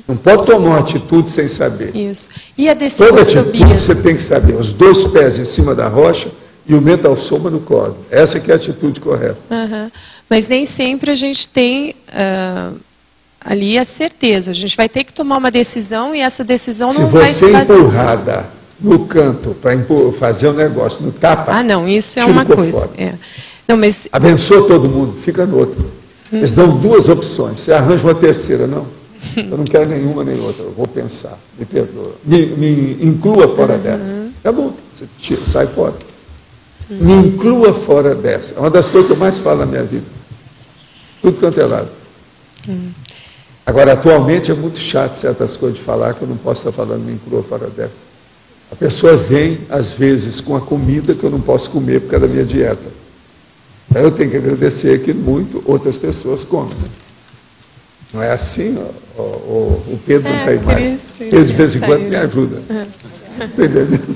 Não pode tomar uma atitude sem saber. Isso. E a decisofobia? Toda atitude você tem que saber. Os 2 pés em cima da rocha e o mental soma no colo. Essa que é a atitude correta. Mas nem sempre a gente tem ali a certeza. A gente vai ter que tomar uma decisão e essa decisão não vai se você empurrada no canto para fazer o negócio, no tapa. Ah, não, isso é uma coisa. Não, mas... Abençoa todo mundo, fica no outro. Eles dão 2 opções, você arranja uma terceira, não? Eu não quero nenhuma nem outra, eu vou pensar, me perdoa. Me inclua fora dessa. Acabou, você sai fora. Me inclua fora dessa. É uma das coisas que eu mais falo na minha vida. Tudo quanto é lado. Agora, atualmente é muito chato certas coisas de falar, que eu não posso estar falando me inclua fora dessa. A pessoa vem, às vezes, com a comida que eu não posso comer por causa da minha dieta. Então, eu tenho que agradecer que muito outras pessoas comem. Né? Não é assim? O Pedro não está aí mais. Pedro, de vez em quando, me ajuda. Está entendendo?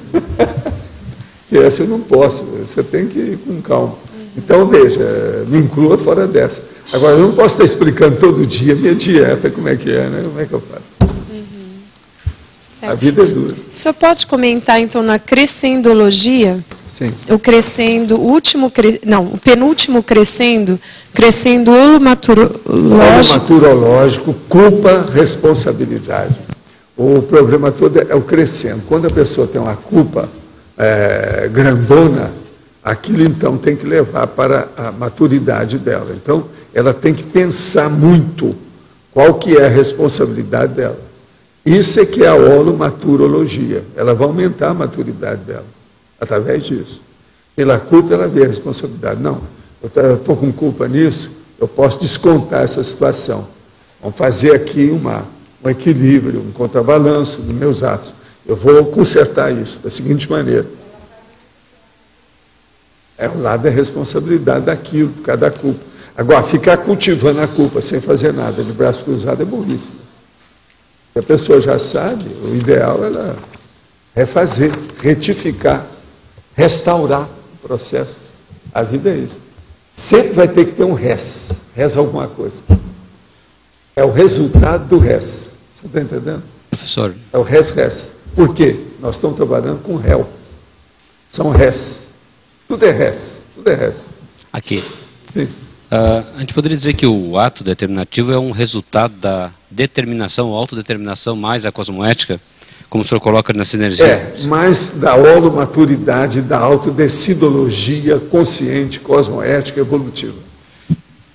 E essa eu não posso. Você tem que ir com calma. Então, veja, me inclua fora dessa. Agora, eu não posso estar explicando todo dia minha dieta, como é que é, né? Como é que eu faço? A vida é dura. O senhor pode comentar, então, na crescendologia? Sim. O crescendo, o penúltimo crescendo holomaturológico. Culpa, responsabilidade. O problema todo é o crescendo. Quando a pessoa tem uma culpa grandona, aquilo então tem que levar para a maturidade dela. Então, ela tem que pensar muito qual que é a responsabilidade dela. Isso é que é a holomaturologia. Ela vai aumentar a maturidade dela, através disso. Pela culpa, ela vê a responsabilidade. Não, eu estou com culpa nisso, eu posso descontar essa situação. Vamos fazer aqui um equilíbrio, um contrabalanço dos meus atos. Eu vou consertar isso da seguinte maneira. É o lado da responsabilidade daquilo, por causa da culpa. Agora, ficar cultivando a culpa sem fazer nada, de braço cruzado, é burrice. Se a pessoa já sabe, o ideal é ela refazer, retificar, restaurar o processo. A vida é isso. Sempre vai ter que ter um res alguma coisa. É o resultado do res. Você está entendendo? Professor. É o res. Por quê? Nós estamos trabalhando com réu. São res. Tudo é res. Aqui. Sim. A gente poderia dizer que o ato determinativo é um resultado da determinação, autodeterminação mais a cosmoética, como o senhor coloca na sinergia? Mais da holomaturidade, da autodecidologia consciente, cosmoética, evolutiva.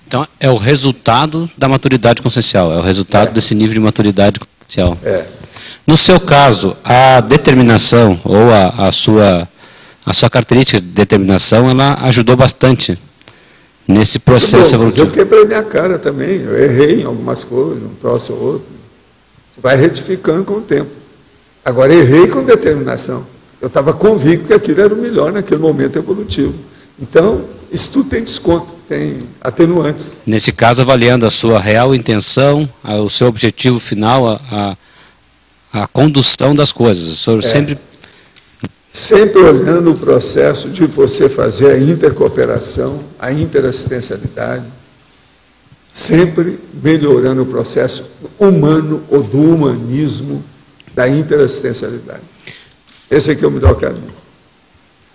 Então, é o resultado da maturidade consciencial, é o resultado desse nível de maturidade consciencial. No seu caso, a determinação ou a sua característica de determinação, ela ajudou bastante nesse processo evolutivo. Eu quebrei minha cara também, eu errei em algumas coisas, um troço ou outro. Você vai retificando com o tempo. Agora, errei com determinação. Eu estava convicto que aquilo era o melhor naquele momento evolutivo. Então, isso tudo tem desconto, tem atenuantes. Nesse caso, avaliando a sua real intenção, o seu objetivo final, a condução das coisas. O senhor sempre olhando o processo de você fazer a intercooperação, a interassistencialidade, sempre melhorando o processo humano ou do humanismo da interassistencialidade. Esse aqui é o melhor caminho.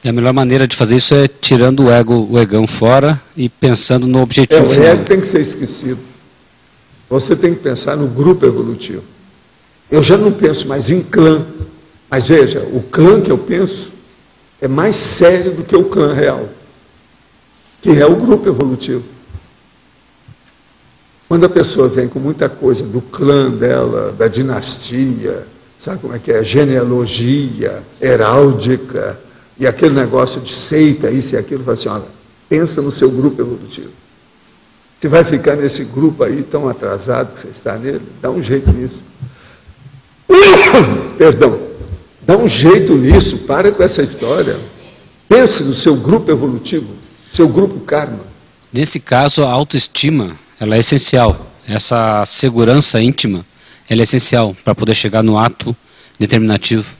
E a melhor maneira de fazer isso é tirando o egão fora e pensando no objetivo o final. ego tem que ser esquecido. Você tem que pensar no grupo evolutivo. Eu já não penso mais em clã, mas veja, o clã que eu penso é mais sério do que o clã real, que é o grupo evolutivo. Quando a pessoa vem com muita coisa do clã dela, da dinastia, sabe como é que é? Genealogia, heráldica, e aquele negócio de seita, isso e aquilo, fala assim, olha, pensa no seu grupo evolutivo. Você vai ficar nesse grupo aí tão atrasado que você está nele, dá um jeito nisso. Perdão, dá um jeito nisso, para com essa história. Pense no seu grupo evolutivo, seu grupo karma. Nesse caso, a autoestima, ela é essencial. Essa segurança íntima, ela é essencial para poder chegar no ato determinativo.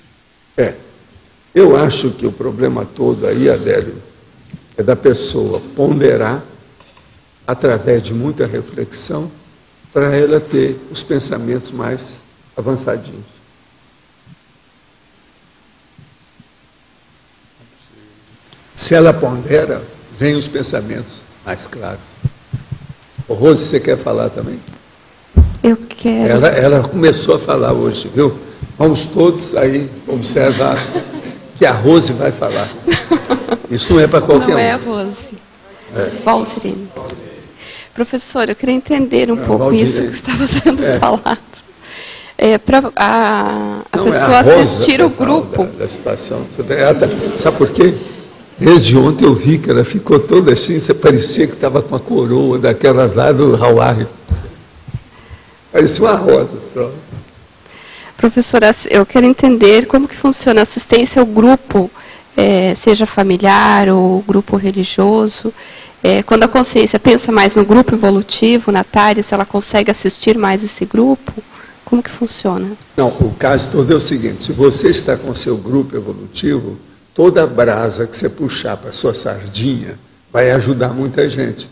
Eu acho que o problema todo aí, Adélio, é da pessoa ponderar através de muita reflexão para ela ter os pensamentos mais avançadinhos. Se ela pondera, vem os pensamentos mais claros. Ô, Rose, você quer falar também? Eu quero. Ela começou a falar hoje, viu? Vamos todos aí observar que a Rose vai falar. Isso não é para qualquer um. Não é a Rose. Valdirene. Professor, eu queria entender um pouco Valdirene. isso que estava sendo falado. Para a Não, pessoa é a Rosa assistir o que fala grupo. da situação. Sabe por quê? Desde ontem eu vi que ela ficou toda assim, você parecia que estava com a coroa daquelas lá do Hawaii. Parecia uma rosa. Professora, eu quero entender como que funciona a assistência ao grupo, seja familiar ou grupo religioso. Quando a consciência pensa mais no grupo evolutivo, na Thalia, se ela consegue assistir mais esse grupo, como que funciona? Não, o caso todo é o seguinte, se você está com o seu grupo evolutivo, toda a brasa que você puxar para a sua sardinha vai ajudar muita gente.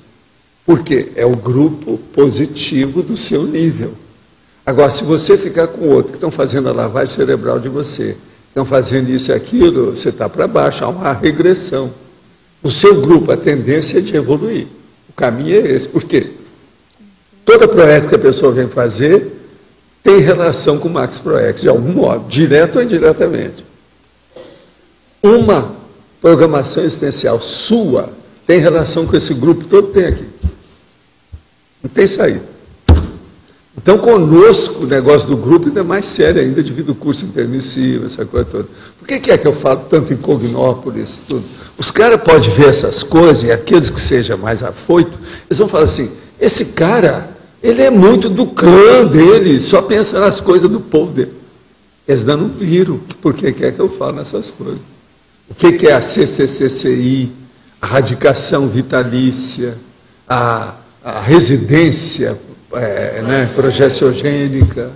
Porque é o grupo positivo do seu nível. Agora, se você ficar com outro que estão fazendo a lavagem cerebral de você, estão fazendo isso e aquilo, você está para baixo, há uma regressão. O seu grupo, a tendência é de evoluir. O caminho é esse. Por quê? Toda proex que a pessoa vem fazer tem relação com o Max Proex, de algum modo, direto ou indiretamente. Uma programação existencial sua tem relação com esse grupo todo que tem aqui. Não tem saída. Então, conosco, o negócio do grupo ainda é mais sério ainda, devido ao curso intermissivo, essa coisa toda. Por que é que eu falo tanto em Cognópolis, tudo? Os caras podem ver essas coisas, e aqueles que sejam mais afoitos, eles vão falar assim, esse cara, ele é muito do clã dele, só pensa nas coisas do povo dele. Eles não viram por que é que eu falo nessas coisas. O que é a CCCCI, a radicação vitalícia, a residência progestiogênica.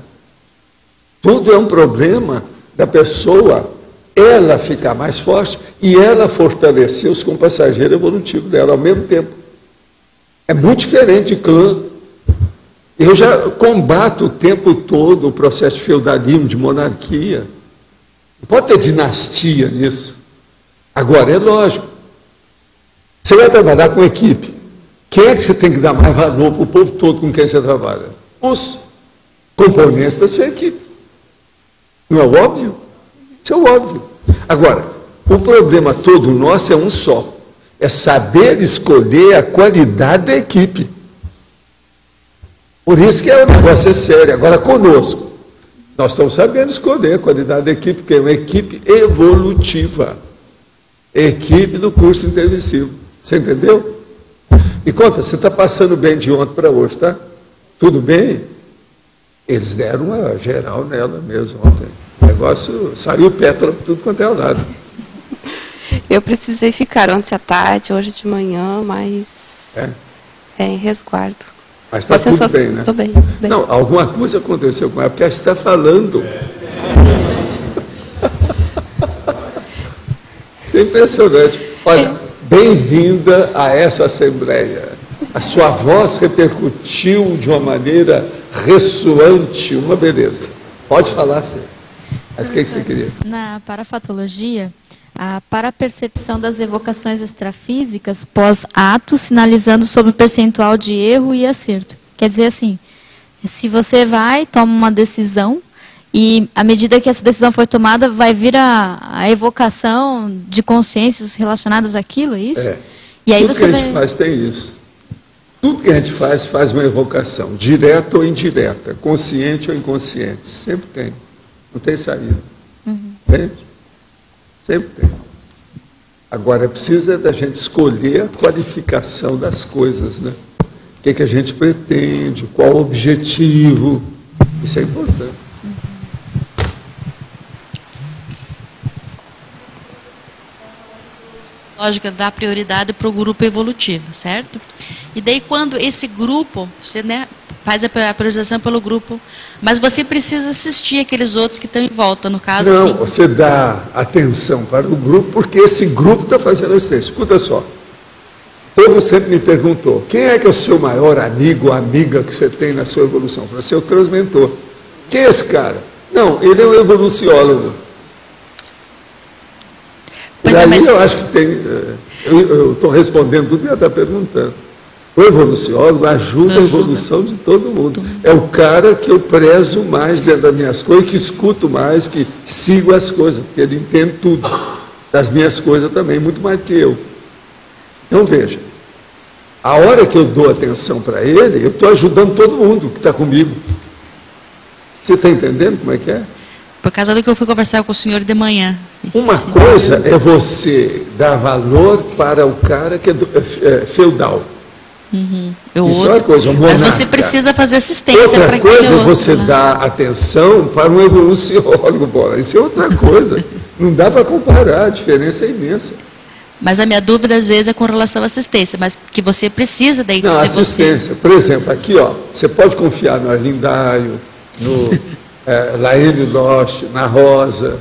Tudo é um problema da pessoa, ela ficar mais forte e ela fortalecer os compassageiros evolutivos dela ao mesmo tempo. É muito diferente de clã. Eu já combato o tempo todo o processo de feudalismo, de monarquia. Não pode ter dinastia nisso. Agora, é lógico. Você vai trabalhar com equipe. Quem é que você tem que dar mais valor para o povo todo com quem você trabalha? Os componentes da sua equipe. Não é óbvio? Isso é óbvio. Agora, o problema todo nosso é um só. É saber escolher a qualidade da equipe. Por isso que o negócio é sério. Agora, conosco, nós estamos sabendo escolher a qualidade da equipe, que é uma equipe evolutiva. Equipe do curso intermissivo. Você entendeu? E conta, você está passando bem de ontem para hoje, tá? Tudo bem? Eles deram uma geral nela mesmo ontem. O negócio saiu pétala por tudo quanto é o lado. Eu precisei ficar ontem à tarde, hoje de manhã, mas em resguardo. Mas está tudo bem, né? Estou bem. Não, alguma coisa aconteceu com ela, porque ela está falando. Isso é impressionante. Olha, bem-vinda a essa Assembleia. A sua voz repercutiu de uma maneira ressoante, uma beleza. Pode falar, sim. Mas o que você queria? Na parafatologia, a parapercepção das evocações extrafísicas pós-ato, sinalizando sobre o percentual de erro e acerto. Quer dizer assim, se você vai, toma uma decisão, e à medida que essa decisão foi tomada, vai vir a evocação de consciências relacionadas àquilo, é isso? É. E aí Tudo você que a gente faz tem isso. Tudo que a gente faz uma evocação, direta ou indireta, consciente ou inconsciente. Sempre tem. Não tem saída. Entende? Sempre tem. Agora, precisa da gente escolher a qualificação das coisas, né? O que a gente pretende, qual o objetivo. Isso é importante. Lógica dá prioridade para o grupo evolutivo, certo? E daí quando esse grupo, você, né, faz a priorização pelo grupo, mas você precisa assistir aqueles outros que estão em volta, no caso. Não, assim. você dá atenção para o grupo, porque esse grupo está fazendo assistência. Escuta só. O povo sempre me perguntou, quem é que é o seu maior amigo ou amiga que você tem na sua evolução? Eu falei, seu transmentor. Quem é esse cara? Não, ele é um evoluciólogo. E aí mas... eu acho que tem... Eu estou respondendo tudo que ela está perguntando. O evoluciólogo ajuda a evolução de todo mundo. É o cara que eu prezo mais dentro das minhas coisas, que escuto mais, que sigo as coisas, porque ele entende tudo. Das minhas coisas também, muito mais do que eu. Então, veja, a hora que eu dou atenção para ele, eu estou ajudando todo mundo que está comigo. Você está entendendo como é que é? Por causa do que eu fui conversar com o senhor de manhã. Uma coisa é você dar valor para o cara que é feudal. Isso é uma coisa, um monarca. Mas você precisa fazer assistência para aquele outro. Outra coisa é você dar atenção para um evoluciólogo, bola. Isso é outra coisa. Não dá para comparar, a diferença é imensa. Mas a minha dúvida às vezes é com relação à assistência, mas que você precisa daí não, ser assistência. Você. Por exemplo, aqui, ó, você pode confiar no Arlindário, no Laílio Loche, na Rosa,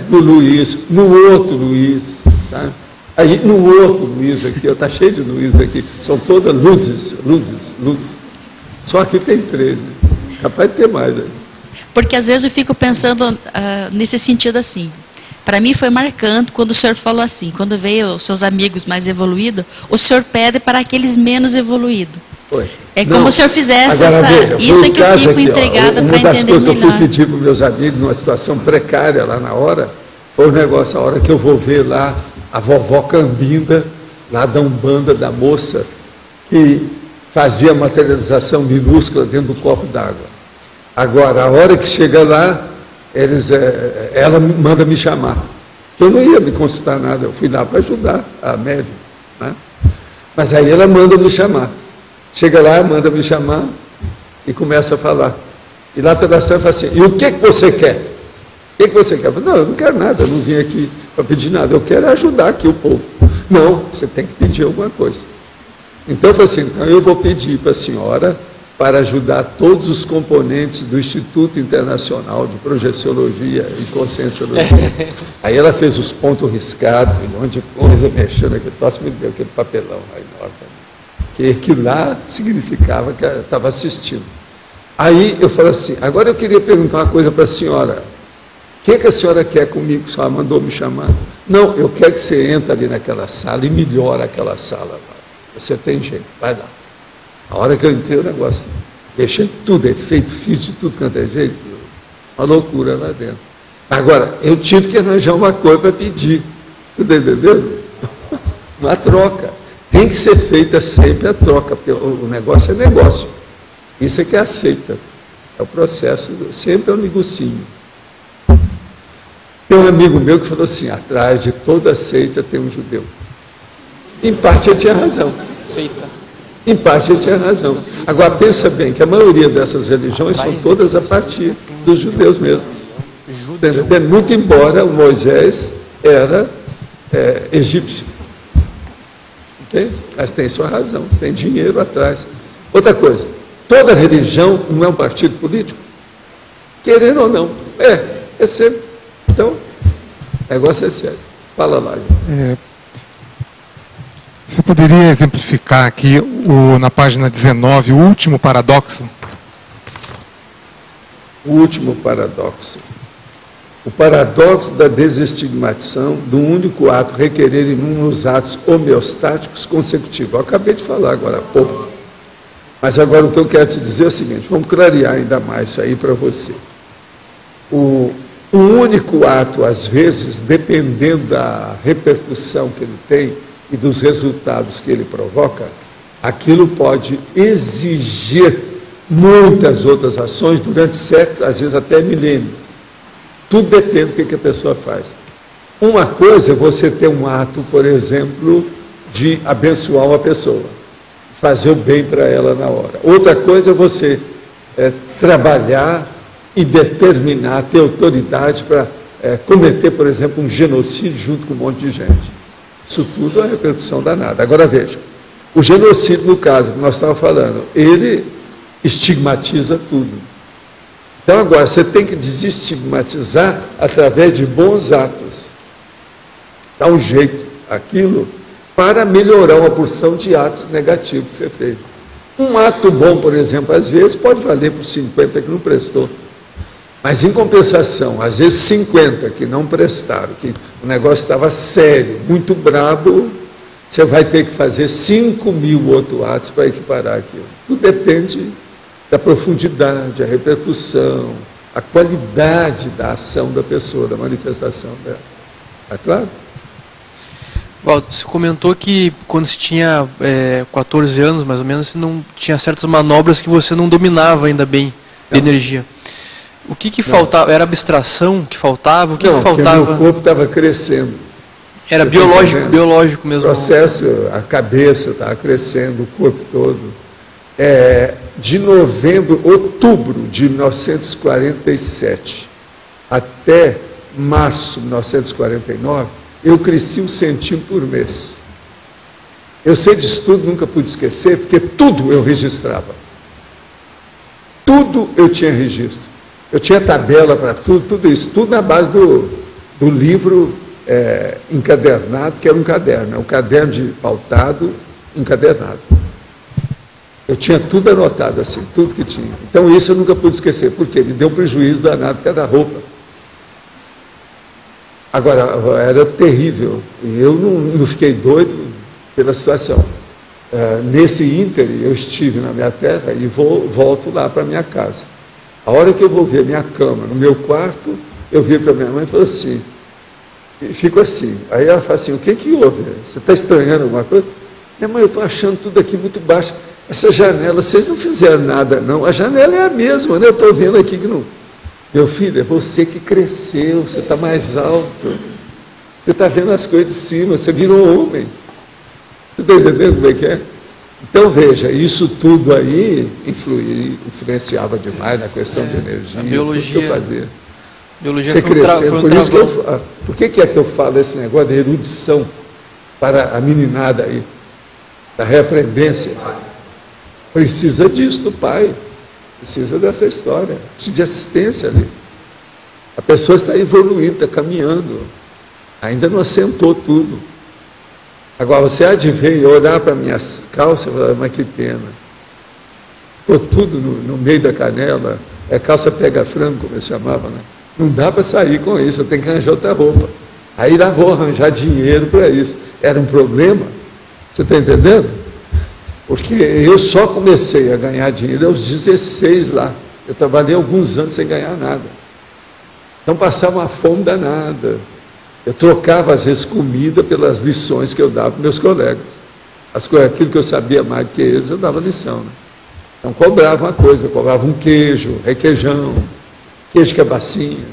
no Luiz, no outro Luiz, tá? Aí no outro Luiz aqui, está cheio de Luiz aqui, são todas luzes. Só aqui tem 3, né? Capaz de ter mais aí. Porque às vezes eu fico pensando nesse sentido assim. Para mim foi marcante quando o senhor falou assim, quando veio os seus amigos mais evoluídos, o senhor pede para aqueles menos evoluídos. Oi. É como não, o senhor fizesse agora, essa... Veja, isso é que eu fico aqui, intrigada para entender melhor. Uma das coisas que eu fui pedir para os meus amigos, numa situação precária lá na hora, foi o negócio, a hora que eu vou ver lá a vovó Cambinda, lá da Umbanda, da moça, que fazia materialização minúscula dentro do copo d'água. Agora, a hora que chega lá, ela manda me chamar. Eu não ia me consultar nada, eu fui lá para ajudar a médium, né? Mas aí ela manda me chamar. Chega lá, manda me chamar e começa a falar. E lá pela cima fala assim, e o que você quer? O que você quer? Eu falo, não, eu não quero nada, eu não vim aqui para pedir nada, eu quero ajudar aqui o povo. Não, você tem que pedir alguma coisa. Então eu falei assim, então eu vou pedir para a senhora para ajudar todos os componentes do Instituto Internacional de Projeciologia e Conscienciologia. Aí ela fez os pontos riscados, um monte de coisa, mexendo aqui, próximo me deu aquele papelão lá enorme. Que lá significava que ela estava assistindo. Aí eu falei assim, agora eu queria perguntar uma coisa para a senhora. O que a senhora quer comigo? A senhora mandou me chamar? Não, eu quero que você entre ali naquela sala e melhore aquela sala. Você tem jeito, vai lá. A hora que eu entrei o negócio, deixei tudo, efeito, fiz de tudo quanto é jeito, uma loucura lá dentro. Agora, eu tive que arranjar uma coisa para pedir. Você está entendendo? Uma troca. Tem que ser feita sempre a troca, porque o negócio é negócio. Isso é que aceita. É o processo, sempre é um negocinho. Tem um amigo meu que falou assim, atrás de toda seita tem um judeu. Em parte ele tinha razão. Seita. Em parte ele tinha razão. Agora pensa bem que a maioria dessas religiões são todas a partir dos judeus mesmo. Muito embora o Moisés era egípcio. Entende? Mas tem sua razão, tem dinheiro atrás. Outra coisa, toda religião não é um partido político? Querendo ou não. É sério. Então, o negócio é sério. Fala lá, gente. Você poderia exemplificar aqui, na página 19, o último paradoxo? O último paradoxo. O paradoxo da desestigmatização do único ato requerer inúmeros atos homeostáticos consecutivos. Eu acabei de falar agora há pouco. Mas agora o que eu quero te dizer é o seguinte, vamos clarear ainda mais isso aí para você. O único ato, às vezes, dependendo da repercussão que ele tem e dos resultados que ele provoca, aquilo pode exigir muitas outras ações durante séculos, às vezes até milênios. Tudo depende do que a pessoa faz. Uma coisa é você ter um ato, por exemplo, de abençoar uma pessoa, fazer o bem para ela na hora. Outra coisa é você trabalhar e determinar, ter autoridade para cometer, por exemplo, um genocídio junto com um monte de gente. Isso tudo é uma repercussão danada. Agora veja, o genocídio, no caso que nós estávamos falando, ele estigmatiza tudo. Então agora, você tem que desestigmatizar através de bons atos. Dá um jeito, aquilo, para melhorar uma porção de atos negativos que você fez. Um ato bom, por exemplo, às vezes pode valer por 50 que não prestou. Mas, em compensação, às vezes 50 que não prestaram, que o negócio estava sério, muito brabo, você vai ter que fazer 5.000 outros atos para equiparar aquilo. Tudo depende da profundidade, a repercussão, a qualidade da ação da pessoa, da manifestação dela. Está claro? Walter, você comentou que quando você tinha 14 anos, mais ou menos, você não tinha certas manobras que você não dominava ainda bem de energia. O que faltava? Era abstração que faltava? O que faltava? Porque meu corpo estava crescendo. Era biológico mesmo. O processo, a cabeça estava crescendo, o corpo todo. De outubro de 1947 até março de 1949, eu cresci 1 centímetro por mês. Eu sei disso tudo, nunca pude esquecer, porque tudo eu registrava. Tudo eu tinha registro. Eu tinha tabela para tudo isso, tudo na base do livro encadernado, que era um caderno, um caderno de pautado encadernado. Eu tinha tudo anotado assim, tudo que tinha. Então isso eu nunca pude esquecer, porque me deu um prejuízo danado cada roupa. Agora, era terrível, e eu não fiquei doido pela situação. Nesse ínter, eu estive na minha terra e volto lá para minha casa. A hora que eu vou ver minha cama no meu quarto, eu vi para minha mãe e falo assim, e fico assim. Aí ela fala assim, o que houve? Você está estranhando alguma coisa? Minha mãe, eu estou achando tudo aqui muito baixo. Essa janela, vocês não fizeram nada, não. A janela é a mesma, né? Eu estou vendo aqui que não... Meu filho, é você que cresceu, você está mais alto. Você está vendo as coisas de cima, você virou homem. Você está entendendo como é que é? Então, veja, isso tudo aí influenciava demais na questão de energia. A biologia. Tudo que eu fazia. Biologia você crescendo. Por isso que por que é que eu falo esse negócio de erudição para a meninada aí, da reaprendência? Precisa disso do pai. Precisa dessa história. Precisa de assistência ali. A pessoa está evoluindo, está caminhando. Ainda não assentou tudo. Agora, você há de ver e olhar para minhas calças e falar, mas que pena. Ficou tudo no meio da canela. Calça pega-frango, como se chamava, né? Não dá para sair com isso, eu tenho que arranjar outra roupa. Aí lá vou arranjar dinheiro para isso. Era um problema. Você está entendendo? Porque eu só comecei a ganhar dinheiro aos 16 lá. Eu trabalhei alguns anos sem ganhar nada. Então passava uma fome danada. Eu trocava, às vezes, comida pelas lições que eu dava para meus colegas. Aquilo que eu sabia mais do que eles, eu dava lição. Né? Então cobrava uma coisa, cobrava um queijo, requeijão, queijo cabacinha.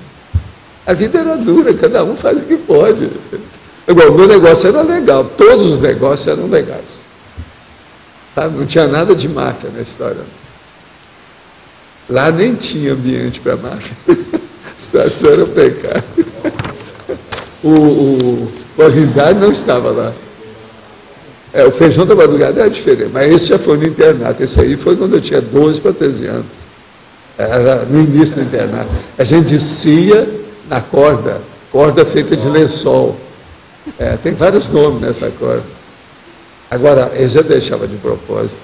A vida era dura, cada um faz o que pode. Igual, o meu negócio era legal, todos os negócios eram legais. Sabe? Não tinha nada de máfia na história. Lá nem tinha ambiente para máfia. A situação era precária. O Orlindade não estava lá. O Feijão da Madrugada era diferente, mas esse já foi no internato. Esse aí foi quando eu tinha 12 para 13 anos. Era no início do internato. A gente descia na corda feita de lençol. Tem vários nomes nessa corda. Agora, ele já deixava de propósito.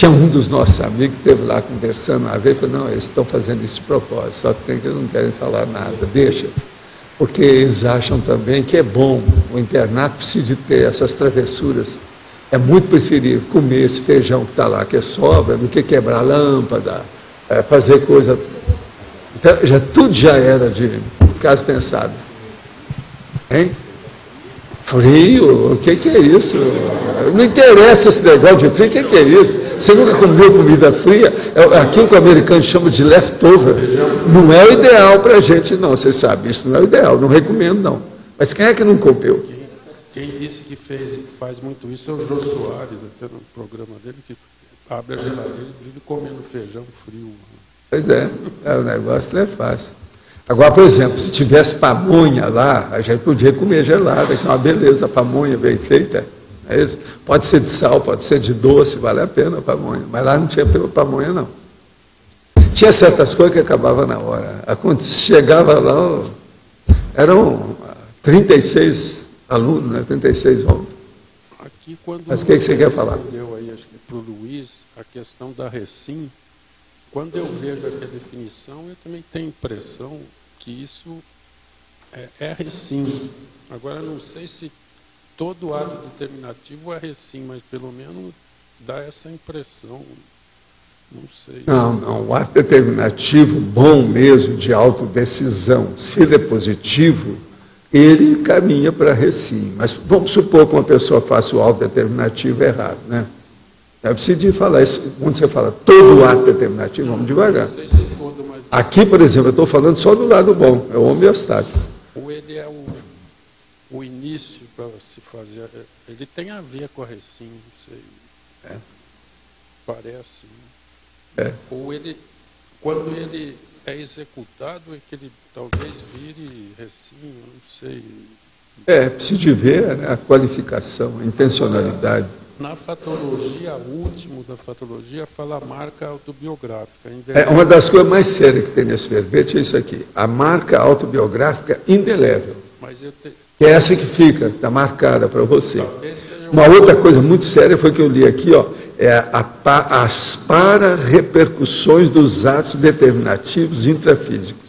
Tinha um dos nossos amigos que esteve lá conversando uma vez e falou, não, eles estão fazendo isso de propósito, só que eles não querem falar nada, deixa. Porque eles acham também que é bom, o internato precisa de ter essas travessuras. É muito preferível comer esse feijão que está lá, que é sobra, do que quebrar lâmpada, fazer coisa... Então, tudo já era de caso pensado. Hein? Frio? O que é isso? Não interessa esse negócio de frio, o que é isso? Você nunca comeu comida fria? Aquilo que o americano chama de leftover. Não é o ideal para a gente, não, você sabe. Isso não é o ideal, não recomendo, não. Mas quem é que não comeu? Quem disse que faz muito isso é o Jô Soares, até no programa dele, que abre a geladeira e vive comendo feijão frio. Pois é, o negócio não é fácil. Agora, por exemplo, se tivesse pamonha lá, a gente podia comer gelada, que é uma beleza, a pamonha bem feita. É isso? Pode ser de sal, pode ser de doce, vale a pena a pamonha. Mas lá não tinha pamonha, não. Tinha certas coisas que acabavam na hora. Quando chegava lá, eram 36 alunos, né? 36 homens. Aqui, quando mas o que você quer falar? Eu aí, acho que para o Luiz, a questão da Recim, quando eu vejo aqui a definição, eu também tenho a impressão que isso é Recim. Agora, não sei se todo ato determinativo é Recim, mas pelo menos dá essa impressão. Não sei. Não, o ato determinativo bom mesmo, de autodecisão, se ele é positivo, ele caminha para Recim. Mas vamos supor que uma pessoa faça o autodeterminativo errado, né? Eu preciso falar isso, quando você fala todo ato determinativo, vamos devagar. Aqui, por exemplo, eu estou falando só do lado bom, é o homeostático. Ou ele é o início para se fazer, ele tem a ver com a Recim, não sei. Parece. Ou ele, quando ele é executado, é que ele talvez vire Recim, não sei. Preciso de ver, né, a qualificação, a intencionalidade. Na fatologia, o último da fatologia fala a marca autobiográfica. Uma das coisas mais sérias que tem nesse verbete é isso aqui, a marca autobiográfica indelével. Que é essa que fica, está marcada para você. Uma outra coisa muito séria foi que eu li aqui, ó, as para-repercussões dos atos determinativos intrafísicos.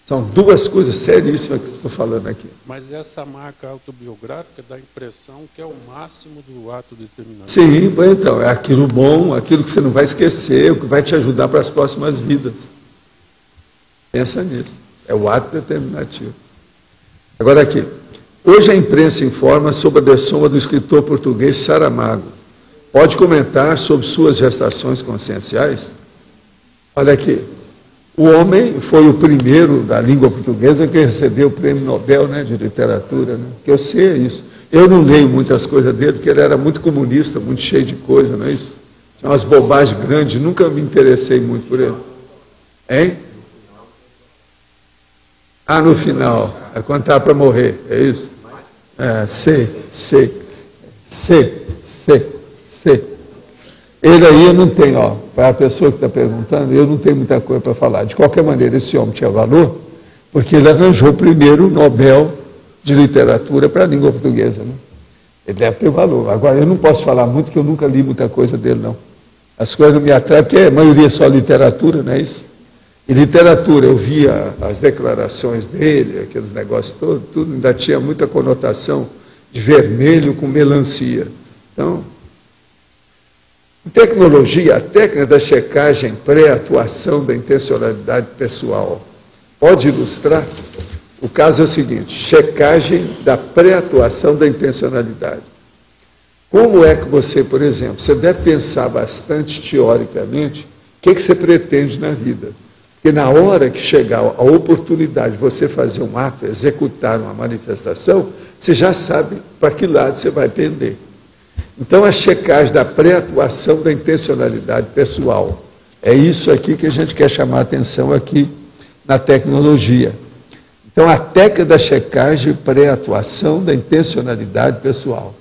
São duas coisas seríssimas que eu estou falando aqui. Mas essa marca autobiográfica dá a impressão que é o máximo do ato determinativo. Sim, então, é aquilo bom, aquilo que você não vai esquecer, o que vai te ajudar para as próximas vidas. Pensa nisso. É o ato determinativo. Agora aqui. Hoje a imprensa informa sobre a dessoma do escritor português Saramago. Pode comentar sobre suas gestações conscienciais? Olha aqui. O homem foi o primeiro da língua portuguesa que recebeu o prêmio Nobel, né, de literatura, né? Que eu sei isso. Eu não leio muitas coisas dele, porque ele era muito comunista, muito cheio de coisa, não é isso? Tinha umas bobagens grandes, nunca me interessei muito por ele. Hein? No final, é quando está para morrer, é isso? Sei. Ele aí eu não tenho, ó, para a pessoa que está perguntando, eu não tenho muita coisa para falar. De qualquer maneira, esse homem tinha valor, porque ele arranjou primeiro o Nobel de Literatura para a língua portuguesa, né? Ele deve ter valor. Agora, eu não posso falar muito, porque eu nunca li muita coisa dele, não. As coisas não me atraem, porque a maioria é só literatura, não é isso? E literatura, eu via as declarações dele, aqueles negócios todos, tudo ainda tinha muita conotação de vermelho com melancia. Então, em tecnologia, a técnica da checagem pré-atuação da intencionalidade pessoal pode ilustrar? O caso é o seguinte, checagem da pré-atuação da intencionalidade. Como é que você, por exemplo, você deve pensar bastante teoricamente o que você pretende na vida. Porque na hora que chegar a oportunidade de você fazer um ato, executar uma manifestação, você já sabe para que lado você vai pender. Então, a checagem da pré-atuação da intencionalidade pessoal. É isso aqui que a gente quer chamar a atenção aqui na tecnologia. Então, a técnica da checagem pré-atuação da intencionalidade pessoal.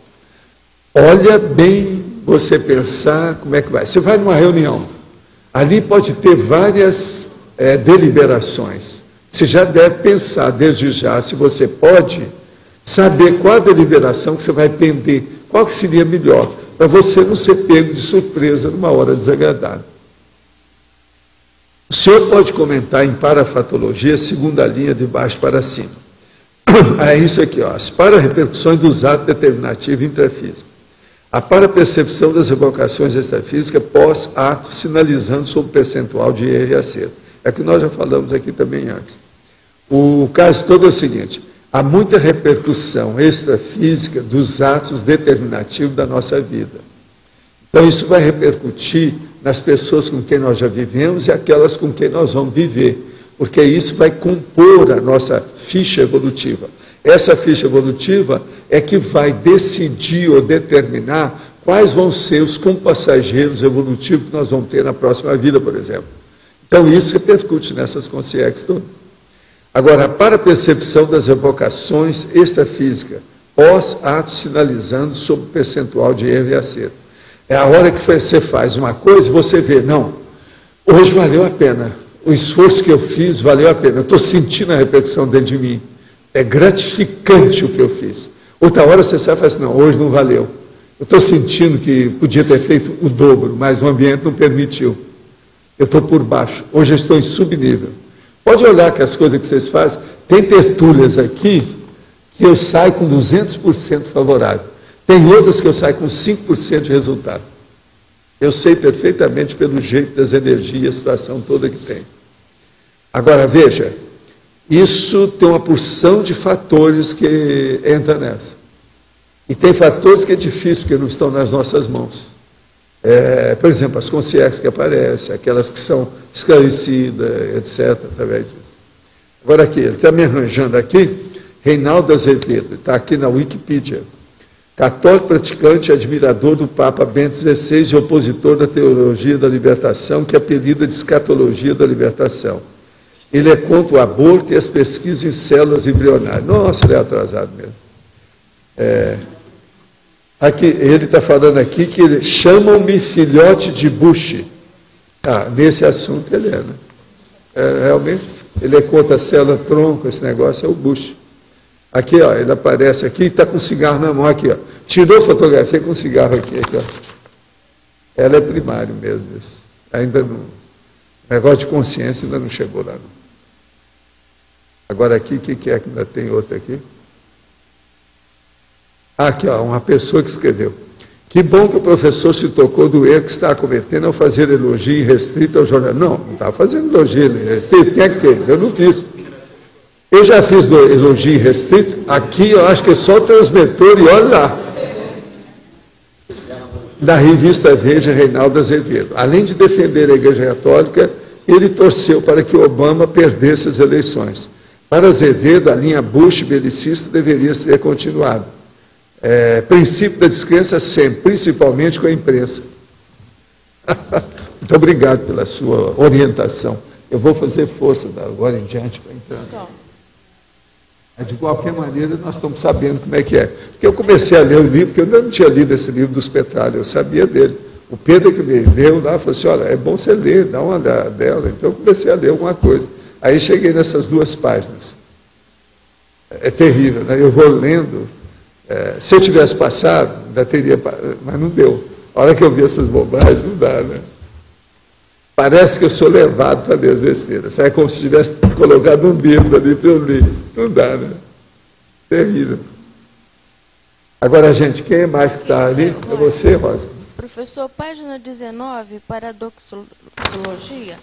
Olha bem você pensar como é que vai. Você vai numa reunião, ali pode ter várias deliberações. Você já deve pensar desde já, se você pode, saber qual a deliberação que você vai pender. Qual que seria melhor? para você não ser pego de surpresa numa hora desagradável. O senhor pode comentar em parafatologia, segunda linha de baixo para cima. É isso aqui, ó, as pararepercussões dos atos determinativos intrafísicos. A parapercepção das evocações extrafísicas pós-ato, sinalizando sobre o percentual de erro e acerto. É que nós já falamos aqui também antes. O caso todo é o seguinte: há muita repercussão extrafísica dos atos determinativos da nossa vida. Então, isso vai repercutir nas pessoas com quem nós já vivemos e aquelas com quem nós vamos viver, porque isso vai compor a nossa ficha evolutiva. Essa ficha evolutiva é que vai decidir ou determinar quais vão ser os compassageiros evolutivos que nós vamos ter na próxima vida, por exemplo. Então, isso repercute nessas consciências todas. Agora, para a percepção das evocações extrafísicas, pós-ato sinalizando sobre o percentual de erro e acerto. É a hora que você faz uma coisa e você vê, não, hoje valeu a pena, o esforço que eu fiz valeu a pena, eu estou sentindo a repercussão dentro de mim, é gratificante o que eu fiz. Outra hora você sai e fala assim, não, hoje não valeu, eu estou sentindo que podia ter feito o dobro, mas o ambiente não permitiu, eu estou por baixo, hoje eu estou em subnível. Pode olhar que as coisas que vocês fazem, tem tertúlias aqui que eu saio com 200% favorável. Tem outras que eu saio com 5% de resultado. Eu sei perfeitamente pelo jeito das energias, a situação toda que tem. Agora, veja, isso tem uma porção de fatores que entra nessa. E tem fatores que é difícil, porque não estão nas nossas mãos. Por exemplo, as consciências que aparecem, aquelas que são esclarecidas, etc., através disso. Agora aqui, ele está me arranjando aqui, Reinaldo Azevedo, está aqui na Wikipedia. Católico praticante e admirador do Papa Bento XVI e opositor da teologia da libertação, que apelida de escatologia da libertação. Ele é contra o aborto e as pesquisas em células embrionárias. Nossa, ele é atrasado mesmo. Aqui, ele está falando aqui que chamam-me filhote de Bush. Nesse assunto ele é, né? Realmente, ele é contra a célula tronco, esse negócio é o Bush. Aqui, ó, ele aparece aqui e está com cigarro na mão, aqui, ó. Tirou fotografia com cigarro aqui, ó. Ela é primário mesmo, isso. Ainda não. Negócio de consciência ainda não chegou lá, não. Agora aqui, o que é que ainda tem outra aqui? Aqui, ó, uma pessoa que escreveu. Que bom que o professor se tocou do erro que está cometendo ao fazer elogio irrestrito ao jornal. Não estava fazendo elogio irrestrito. Quem é que fez? Eu não fiz. Eu já fiz do elogio restrito, aqui eu acho que é só o transmissor, e olha lá. Da revista Veja, Reinaldo Azevedo. Além de defender a Igreja Católica, ele torceu para que Obama perdesse as eleições. Para Azevedo, a linha Bush-belicista deveria ser continuada. Princípio da descrença sempre, principalmente com a imprensa. Muito obrigado pela sua orientação. Eu vou fazer força agora em diante para entrar. De qualquer maneira, nós estamos sabendo como é que é. Porque eu comecei a ler o livro, porque eu ainda não tinha lido esse livro dos Petralha, eu sabia dele. O Pedro que me deu lá, falou assim, olha, é bom você ler, dá uma olhada dela. Então, eu comecei a ler alguma coisa. Aí, cheguei nessas 2 páginas. É terrível, né? Eu vou lendo. Se eu tivesse passado, ainda teria, mas não deu. A hora que eu vi essas bobagens, não dá, né? Parece que eu sou levado para ler as besteiras. É como se tivesse colocado um livro ali para eu ler. Não dá, né? Terrível. Agora, gente, quem é mais que está ali? É você, Rosa. Professor, página 19, paradoxologia.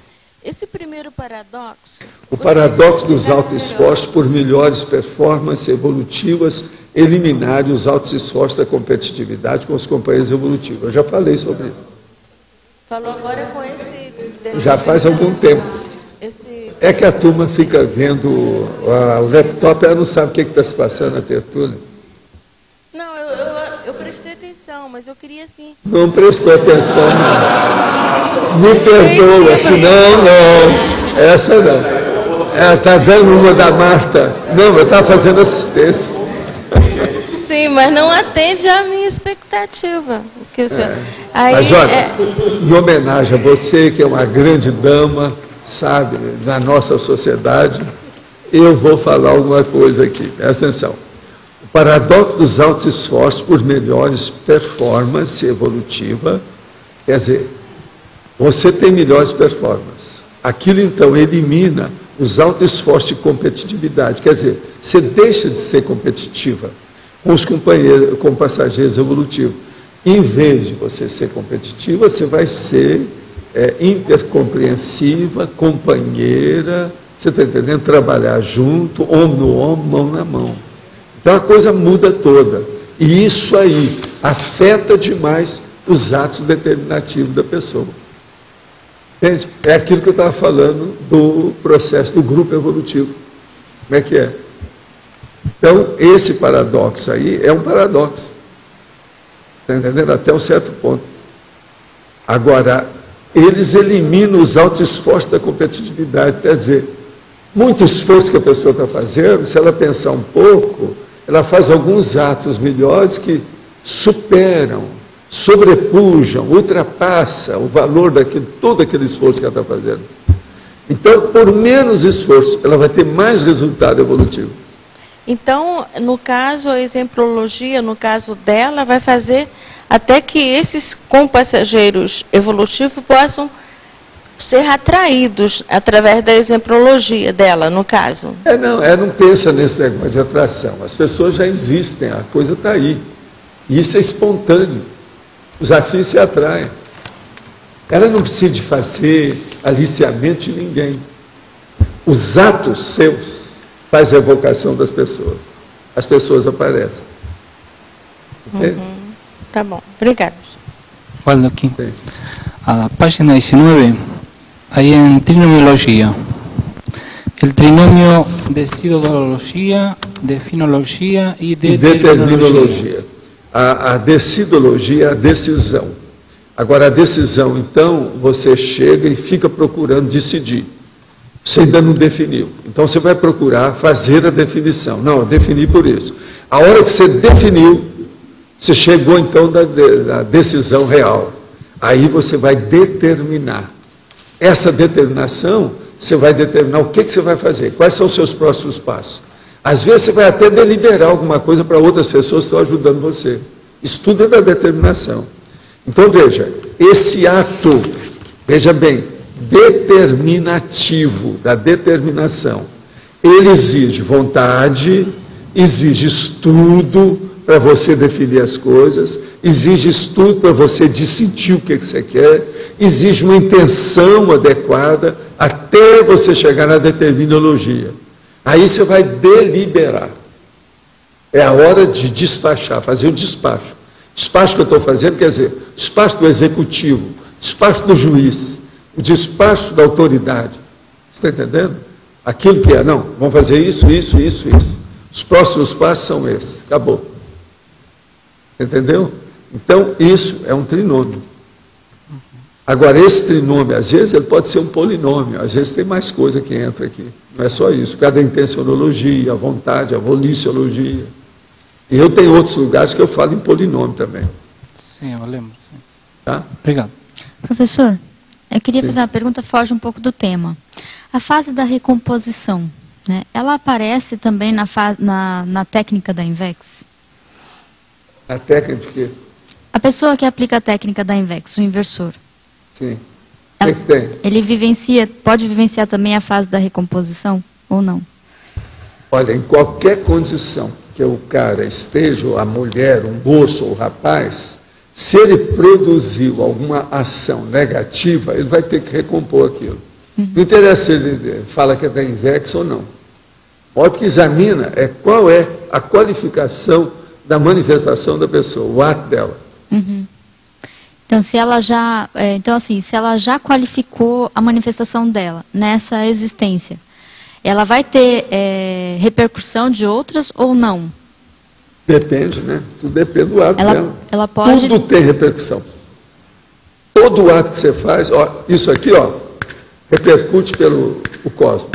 Esse primeiro paradoxo... O paradoxo dos altos esforços por melhores performances evolutivas, eliminar os altos esforços da competitividade com os companheiros evolutivos. Eu já falei sobre isso. Falou agora com esse... Já faz algum tempo. É que a turma fica vendo o laptop, ela não sabe o que está se passando na tertúlia. Não, eu prestei atenção, mas eu queria assim... Não prestou atenção, não. Me perdoa, senão não. Essa não. Ela está dando uma da Marta. Não, eu estava fazendo assistência. Sim, mas não atende à minha expectativa. Aí, mas olha, em homenagem a você, que é uma grande dama, sabe, da nossa sociedade, eu vou falar alguma coisa aqui. Presta atenção. O paradoxo dos altos esforços por melhores performance evolutiva, quer dizer, você tem melhores performances. Aquilo, então, elimina os altos esforços de competitividade, quer dizer, você deixa de ser competitiva com os companheiros, com passageiros evolutivos. Em vez de você ser competitiva, você vai ser intercompreensiva, companheira, você está entendendo? Trabalhar junto, ombro no ombro, mão na mão. Então a coisa muda toda. E isso aí afeta demais os atos determinativos da pessoa. Entende? É aquilo que eu estava falando do processo do grupo evolutivo. Como é que é? Então, esse paradoxo aí é um paradoxo. Está entendendo? Até um certo ponto. Agora, eles eliminam os altos esforços da competitividade. Quer dizer, muito esforço que a pessoa está fazendo, se ela pensar um pouco, ela faz alguns atos melhores que superam, sobrepujam, ultrapassam o valor daquilo, todo aquele esforço que ela está fazendo. Então, por menos esforço, ela vai ter mais resultado evolutivo. Então, no caso, a exemplologia, no caso dela, vai fazer até que esses compassageiros evolutivos possam ser atraídos através da exemplologia dela, no caso. Ela não pensa nesse negócio de atração. As pessoas já existem, a coisa está aí. E isso é espontâneo. Os afins se atraem. Ela não precisa de fazer aliciamento de ninguém. Os atos seus fazem a evocação das pessoas. As pessoas aparecem. Entende? Tá bom, obrigado. Waldo aqui. A página 19, aí em trinomiologia. O trinômio de decidologia, de finologia e de determinologia. A decidologia é a decisão. Agora, a decisão, então, você chega e fica procurando decidir. Você ainda não definiu. Então, você vai procurar fazer a definição. Não, eu defini por isso. A hora que você definiu, você chegou, então, da decisão real. Aí você vai determinar. Essa determinação, você vai determinar o que você vai fazer, quais são os seus próximos passos. Às vezes você vai até deliberar alguma coisa para outras pessoas que estão ajudando você. Isso tudo é da determinação. Então veja, esse ato, veja bem, determinativo, da determinação, ele exige vontade, exige estudo para você definir as coisas, exige estudo para você decidir o que você quer, exige uma intenção adequada até você chegar na determinologia. Aí você vai deliberar. É a hora de despachar, fazer o despacho. Despacho que eu estou fazendo, quer dizer, despacho do executivo, despacho do juiz, o despacho da autoridade. Você está entendendo? Aquilo que é, não, vamos fazer isso, isso, isso, isso. Os próximos passos são esses. Acabou. Entendeu? Então, isso é um trinômio. Agora, esse trinômio, às vezes, ele pode ser um polinômio, às vezes tem mais coisa que entra aqui. Não é só isso, por causa da intencionologia, a vontade, a voliciologia. E eu tenho outros lugares que eu falo em polinômio também. Sim, eu lembro. Sim. Tá? Obrigado. Professor, eu queria fazer uma pergunta, foge um pouco do tema. A fase da recomposição, né, ela aparece também na técnica da INVEX? A técnica de quê? A pessoa que aplica a técnica da INVEX, o inversor. Sim. O que tem? Ele pode vivenciar também a fase da recomposição ou não? Olha, em qualquer condição que o cara esteja, ou a mulher, um moço ou um rapaz, se ele produziu alguma ação negativa, ele vai ter que recompor aquilo. Não interessa se ele fala que é da INVEX ou não. O modo que examina é qual é a qualificação da manifestação da pessoa, o ato dela. Então, se ela já qualificou a manifestação dela nessa existência, ela vai ter repercussão de outras ou não? Depende, né? Tudo depende do ato dela. Ela pode... Tudo tem repercussão. Todo ato que você faz, ó, isso aqui, ó, repercute pelo cosmos.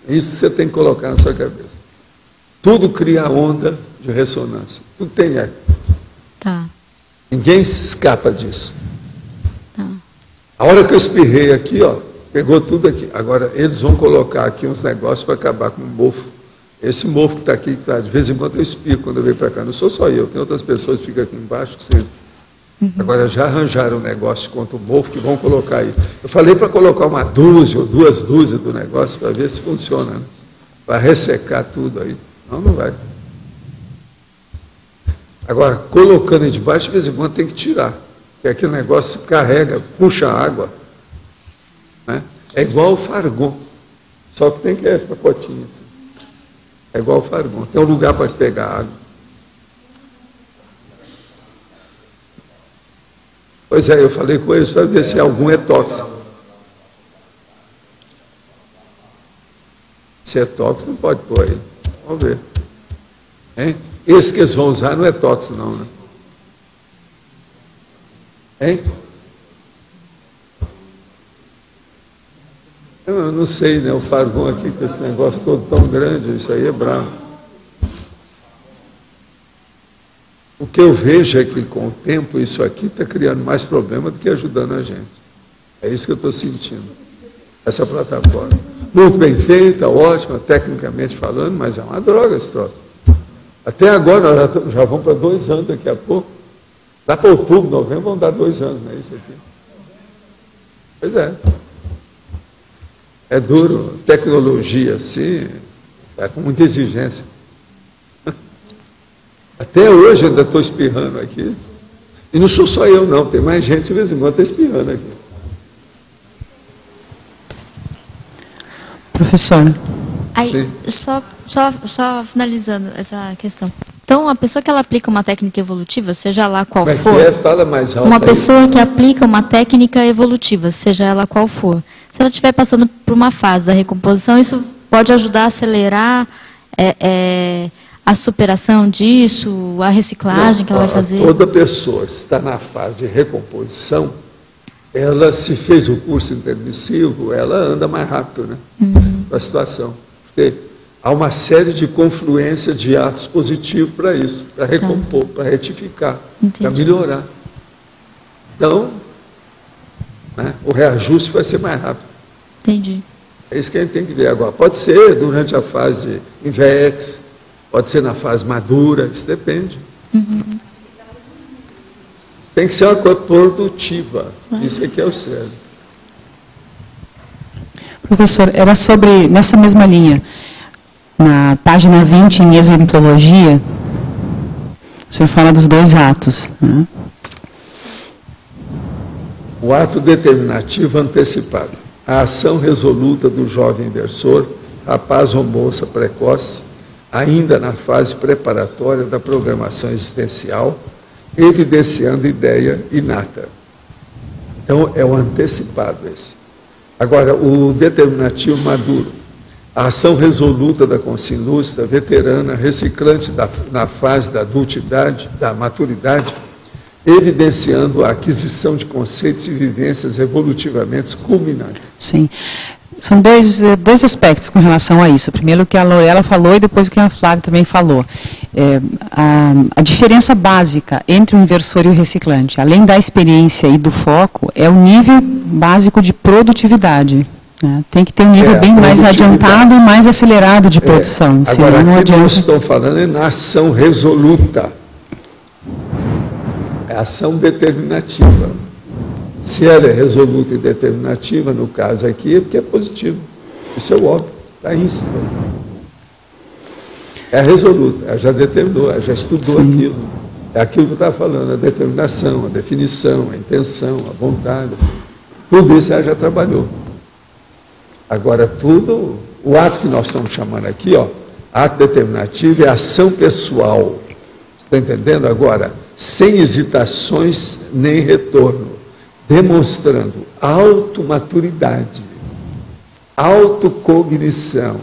Isso você tem que colocar na sua cabeça. Tudo cria onda de ressonância. Tudo tem eco. Tá. Ninguém se escapa disso. Tá. A hora que eu espirrei aqui, ó, pegou tudo aqui. Agora, eles vão colocar aqui uns negócios para acabar com o mofo. Esse mofo que está aqui, que de vez em quando eu espirro quando eu venho para cá. Não sou só eu, tem outras pessoas que ficam aqui embaixo. Que sempre... Agora já arranjaram um negócio contra o mofo que vão colocar aí. Eu falei para colocar 1 dúzia ou 2 dúzias do negócio para ver se funciona. Né? Vai ressecar tudo aí. Não vai. Agora, colocando aí debaixo, de vez em quando tem que tirar. Porque aquele negócio carrega, puxa água. Né? É igual o Fargon. Só que tem que ir pacotinho assim. É igual o Fargon. Tem um lugar para pegar água. Pois é, eu falei com eles para ver se algum é tóxico. Se é tóxico, não pode pôr aí. Vamos ver. Hein? Esse que eles vão usar não é tóxico, não, né? Hein? Eu não sei, né? O Fargon aqui, com esse negócio todo tão grande, isso aí é bravo. O que eu vejo é que, com o tempo, isso aqui está criando mais problema do que ajudando a gente. É isso que eu estou sentindo. Essa plataforma. Muito bem feita, ótima, tecnicamente falando, mas é uma droga esse troço. Até agora, nós já vamos para 2 anos daqui a pouco. Lá para outubro, novembro, vão dar 2 anos, não é isso aqui? Pois é. É duro. Tecnologia, assim, é com muita exigência. Até hoje ainda estou espirrando aqui. E não sou só eu, não. Tem mais gente, de vez em quando, está espirrando aqui. Professor. Aí, só finalizando essa questão. Então, a pessoa que ela aplica uma técnica evolutiva, seja lá qual for... Como é que é? Fala mais alto. Uma pessoa que aplica uma técnica evolutiva, seja ela qual for, se ela estiver passando por uma fase da recomposição, isso pode ajudar a acelerar a superação disso, a reciclagem que ela vai fazer? Toda pessoa que está na fase de recomposição, ela, se fez o curso intermissivo, ela anda mais rápido, né? Para a situação. Porque há uma série de confluência de atos positivos para isso, para recompor, para retificar, para melhorar. Então, né, o reajuste vai ser mais rápido. Entendi. É isso que a gente tem que ver agora. Pode ser durante a fase INVEX, pode ser na fase madura, isso depende. Tem que ser uma coisa produtiva. Isso aqui é o sério. Professor, era sobre, nessa mesma linha, na página 20, em exemplologia, o senhor fala dos 2 atos. Né? O ato determinativo antecipado. A ação resoluta do jovem inversor, rapaz ou moça precoce, ainda na fase preparatória da programação existencial, evidenciando ideia inata. Então, é o antecipado esse. Agora, o determinativo maduro. A ação resoluta da consciência lúcida, veterana, reciclante na fase da adultidade, da maturidade, evidenciando a aquisição de conceitos e vivências evolutivamente culminantes. Sim. São dois aspectos com relação a isso. Primeiro o que a Lorela falou e depois o que a Flávia também falou. A diferença básica entre o inversor e o reciclante, além da experiência e do foco, é o nível básico de produtividade. Né? Tem que ter um nível bem mais adiantado e mais acelerado de produção. Agora, aqui nós estamos falando é na ação resoluta. É ação determinativa. Se ela é resoluta e determinativa, no caso aqui, é porque é positivo. Isso é óbvio, está ínsito. É resoluta, ela já determinou, ela já estudou aquilo. É aquilo que eu estava falando, a determinação, a definição, a intenção, a vontade. Tudo isso ela já trabalhou. Agora, tudo, o ato que nós estamos chamando aqui, ó, ato determinativo é ação pessoal. Está entendendo agora? Sem hesitações nem retorno. Demonstrando automaturidade, autocognição,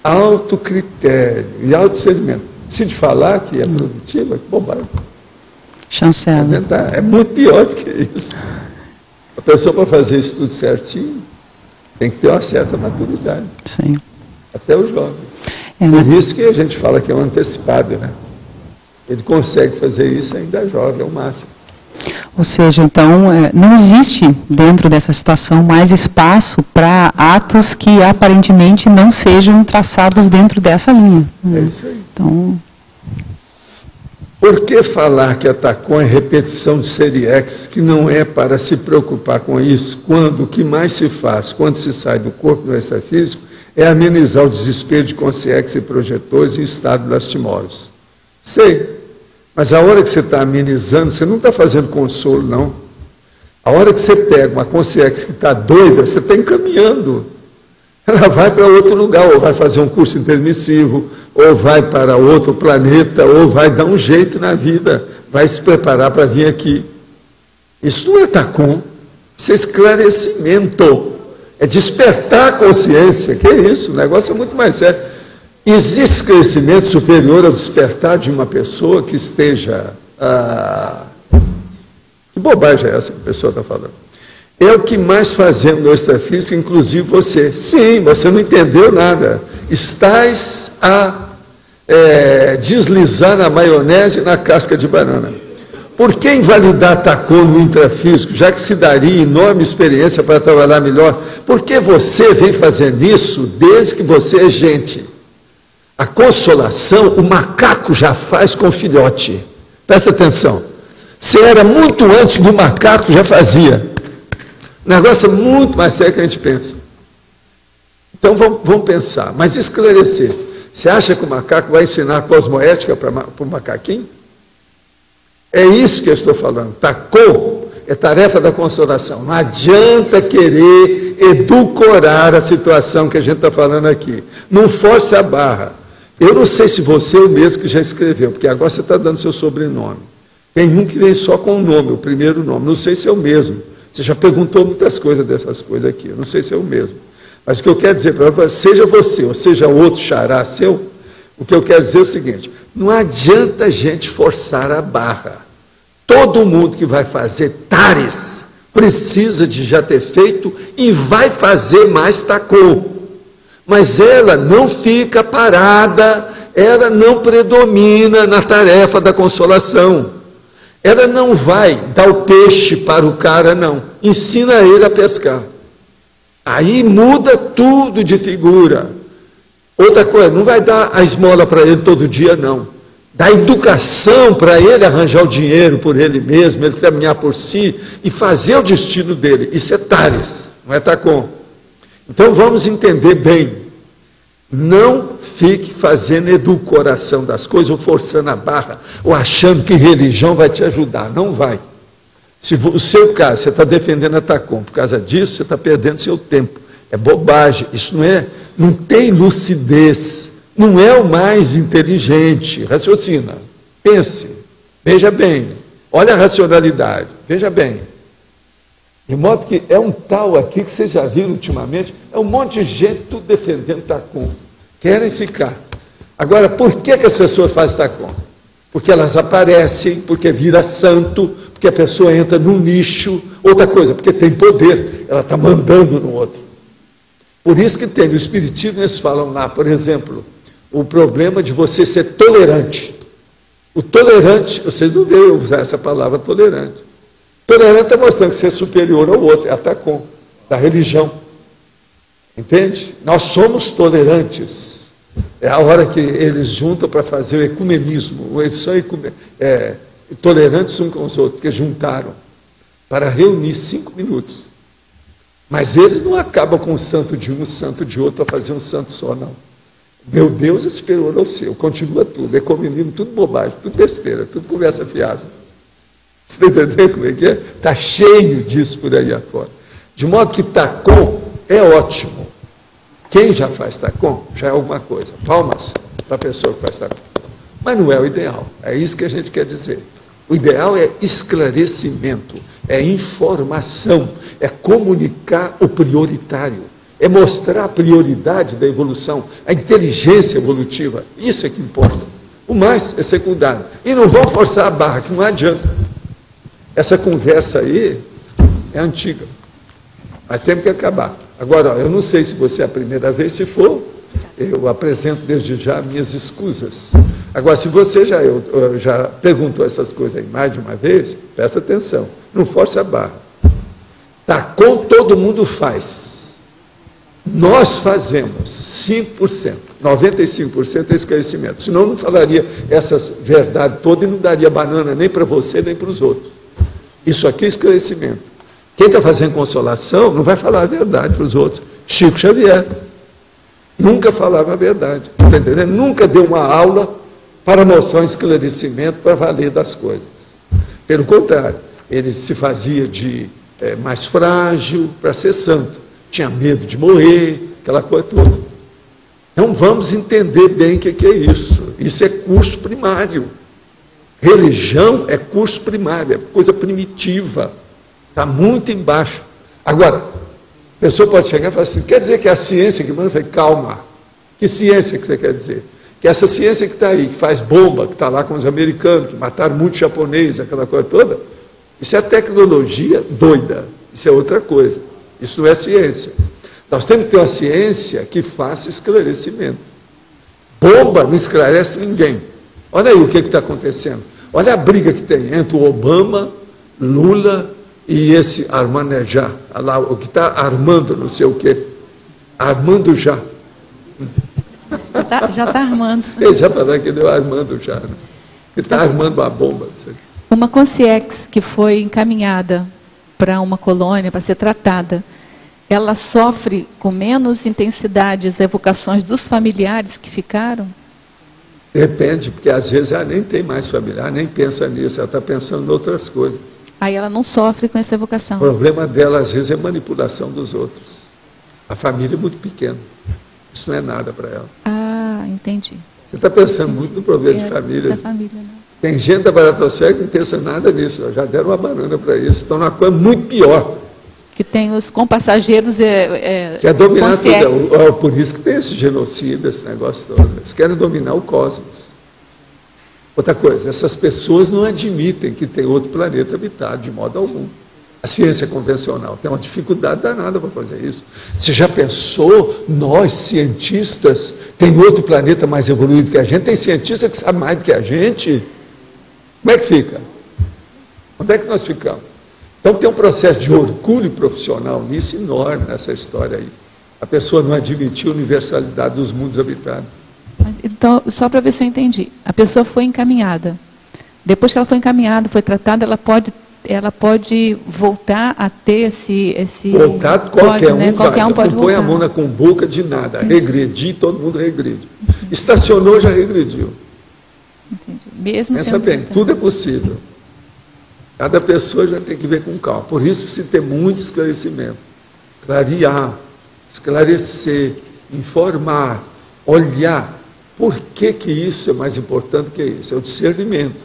autocritério e autodiscernimento. Se te falar que é produtiva, que bobagem. Chancela. É muito pior do que isso. A pessoa, para fazer isso tudo certinho, tem que ter uma certa maturidade. Sim. Até o jovem. Por isso que a gente fala que é um antecipado, né? Ele consegue fazer isso ainda jovem, é o máximo. Ou seja, então, não existe dentro dessa situação mais espaço para atos que aparentemente não sejam traçados dentro dessa linha. É isso aí. Então, por que falar que a TACOM é repetição de série X, que não é para se preocupar com isso, quando o que mais se faz, quando se sai do corpo do extrafísico, é amenizar o desespero de consciência e projetores em estado lastimosos? Sei. Mas a hora que você está amenizando, você não está fazendo consolo, não. A hora que você pega uma consciência que está doida, você está encaminhando. Ela vai para outro lugar, ou vai fazer um curso intermissivo, ou vai para outro planeta, ou vai dar um jeito na vida, vai se preparar para vir aqui. Isso não é TACOM, isso é esclarecimento, é despertar a consciência. Que é isso? O negócio é muito mais sério. Existe esclarecimento superior ao despertar de uma pessoa que esteja... Que bobagem é essa que a pessoa está falando? É o que mais fazemos no extrafísico, inclusive você. Sim, você não entendeu nada. Estás a deslizar na maionese e na casca de banana. Por que invalidar TACOM no intrafísico, já que se daria enorme experiência para trabalhar melhor? Por que você vem fazendo isso desde que você é gente? A consolação, o macaco já faz com o filhote. Presta atenção. Você era muito antes do macaco, já fazia. O negócio é muito mais sério que a gente pensa. Então vamos pensar, mas esclarecer. Você acha que o macaco vai ensinar a cosmoética para o macaquinho? É isso que eu estou falando. TACOM é tarefa da consolação. Não adianta querer edulcorar a situação que a gente está falando aqui. Não force a barra. Eu não sei se você é o mesmo que já escreveu, porque agora você está dando seu sobrenome. Tem um que vem só com o nome, o primeiro nome. Não sei se é o mesmo. Você já perguntou muitas coisas dessas coisas aqui. Eu não sei se é o mesmo. Mas o que eu quero dizer para você, seja você ou seja outro xará seu, o que eu quero dizer é o seguinte: não adianta a gente forçar a barra. Todo mundo que vai fazer TARES precisa de já ter feito e vai fazer mais TACOM. Mas ela não fica parada, ela não predomina na tarefa da consolação. Ela não vai dar o peixe para o cara, não. Ensina ele a pescar. Aí muda tudo de figura. Outra coisa, não vai dar a esmola para ele todo dia, não. Dá educação para ele arranjar o dinheiro por ele mesmo, ele caminhar por si e fazer o destino dele. Isso é TARES, não é TACOM. Então vamos entender bem. Não fique fazendo edulcoração das coisas, ou forçando a barra, ou achando que religião vai te ajudar. Não vai. Se o seu caso, você está defendendo a TACOM, por causa disso, você está perdendo seu tempo. É bobagem. Isso não tem lucidez. Não é o mais inteligente. Raciocina. Pense. Veja bem. Olha a racionalidade. Veja bem. De modo que é um tal aqui que vocês já viram ultimamente, é um monte de gente tudo defendendo TACOM. Querem ficar. Agora, por que as pessoas fazem TACOM? Porque elas aparecem, porque vira santo, porque a pessoa entra num nicho. Outra coisa, porque tem poder, ela está mandando no outro. Por isso que tem, no Espiritismo eles falam lá, por exemplo, o problema de você ser tolerante. O tolerante, vocês não veem usar essa palavra tolerante. Tolerante está mostrando que você é superior ao outro, é a TACOM, da religião. Entende? Nós somos tolerantes. É a hora que eles juntam para fazer o ecumenismo. Eles são tolerantes uns com os outros, porque juntaram para reunir 5 minutos. Mas eles não acabam com o santo de um, o santo de outro, para fazer um santo só, não. Meu Deus é superior ao seu, continua tudo. Ecumenismo, tudo bobagem, tudo besteira, tudo conversa fiável. Você está entendendo como é que é? Está cheio disso por aí afora. De modo que TACOM é ótimo. Quem já faz TACOM já é alguma coisa. Palmas para a pessoa que faz TACOM. Mas não é o ideal. É isso que a gente quer dizer. O ideal é esclarecimento, é informação, é comunicar o prioritário, é mostrar a prioridade da evolução, a inteligência evolutiva. Isso é que importa. O mais é secundário. E não vão forçar a barra, que não adianta. Essa conversa aí é antiga, mas temos que acabar. Agora, eu não sei se você é a primeira vez, se for, eu apresento desde já minhas escusas. Agora, se você já perguntou essas coisas aí mais de uma vez, presta atenção, não force a barra. Tá, com todo mundo faz. Nós fazemos 5%, 95% é esclarecimento. Senão não falaria essas verdades todas e não daria banana nem para você nem para os outros. Isso aqui é esclarecimento. Quem está fazendo consolação não vai falar a verdade para os outros. Chico Xavier nunca falava a verdade, está entendendo? Nunca deu uma aula para mostrar um esclarecimento para valer das coisas. Pelo contrário, ele se fazia de mais frágil para ser santo. Tinha medo de morrer, aquela coisa toda. Então vamos entender bem o que é isso. Isso é curso primário. Religião é curso primário, é coisa primitiva. Está muito embaixo. Agora, a pessoa pode chegar e falar assim, quer dizer que é a ciência que manda? Eu falei, calma. Que ciência que você quer dizer? Que essa ciência que está aí, que faz bomba, que está lá com os americanos, que mataram muitos japoneses, aquela coisa toda, isso é tecnologia doida. Isso é outra coisa. Isso não é ciência. Nós temos que ter uma ciência que faça esclarecimento. Bomba não esclarece ninguém. Olha aí o que está acontecendo. Olha a briga que tem entre o Obama, Lula e esse Armanejá, lá, o que está armando não sei o quê. Armando já. Já está armando. Ele já falou que deu armando já. Né? Ele está armando uma bomba. Uma consciência que foi encaminhada para uma colônia, para ser tratada, ela sofre com menos intensidade as evocações dos familiares que ficaram? Depende, porque às vezes ela nem tem mais familiar, nem pensa nisso, ela está pensando em outras coisas. Aí ela não sofre com essa evocação. O problema dela, às vezes, é manipulação dos outros. A família é muito pequena. Isso não é nada para ela. Ah, entendi. Você está pensando muito no problema de família. Da família, não. Tem gente da baratosfera que não pensa nada nisso. Já deram uma banana para isso. Estão numa coisa muito pior. Que tem os compassageiros... que é dominar tudo. Por isso que tem esse genocídio, esse negócio todo. Eles querem dominar o cosmos. Outra coisa, essas pessoas não admitem que tem outro planeta habitado, de modo algum. A ciência convencional tem uma dificuldade danada para fazer isso. Você já pensou, nós, cientistas, tem outro planeta mais evoluído que a gente? Tem cientista que sabe mais do que a gente? Como é que fica? Onde é que nós ficamos? Então tem um processo de orgulho profissional nisso enorme, nessa história aí. A pessoa não admitiu a universalidade dos mundos habitados. Então, só para ver se eu entendi. A pessoa foi encaminhada. Depois que ela foi encaminhada, foi tratada, ela pode voltar a ter esse voltar, qualquer um, né? Qualquer um pode não põe voltar. a mão na cumbuca de nada. Regredir, todo mundo regride. Estacionou, já regrediu. Entendi. Mesmo pensa bem, tudo é possível. Cada pessoa já tem que ver com calma. Por isso precisa ter muito esclarecimento. Clarear, esclarecer, informar, olhar. Por que isso é mais importante que isso? É o discernimento,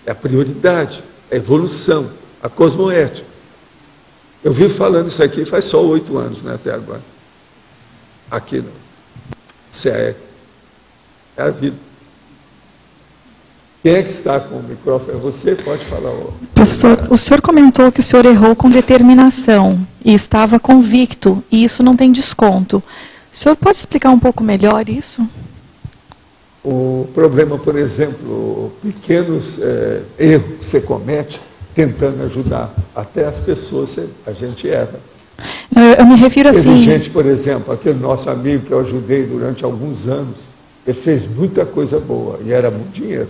é a prioridade, é a evolução, a cosmoética. Eu vivo falando isso aqui faz só 8 anos, né, até agora. Aqui não. Isso é a vida. Quem é que está com o microfone? Você pode falar. Professor, o senhor comentou que o senhor errou com determinação e estava convicto, e isso não tem desconto. O senhor pode explicar um pouco melhor isso? O problema, por exemplo, pequenos erros que você comete tentando ajudar até as pessoas, a gente erra. Eu me refiro assim... Teve gente, por exemplo, aquele nosso amigo que eu ajudei durante alguns anos, ele fez muita coisa boa e era muito dinheiro.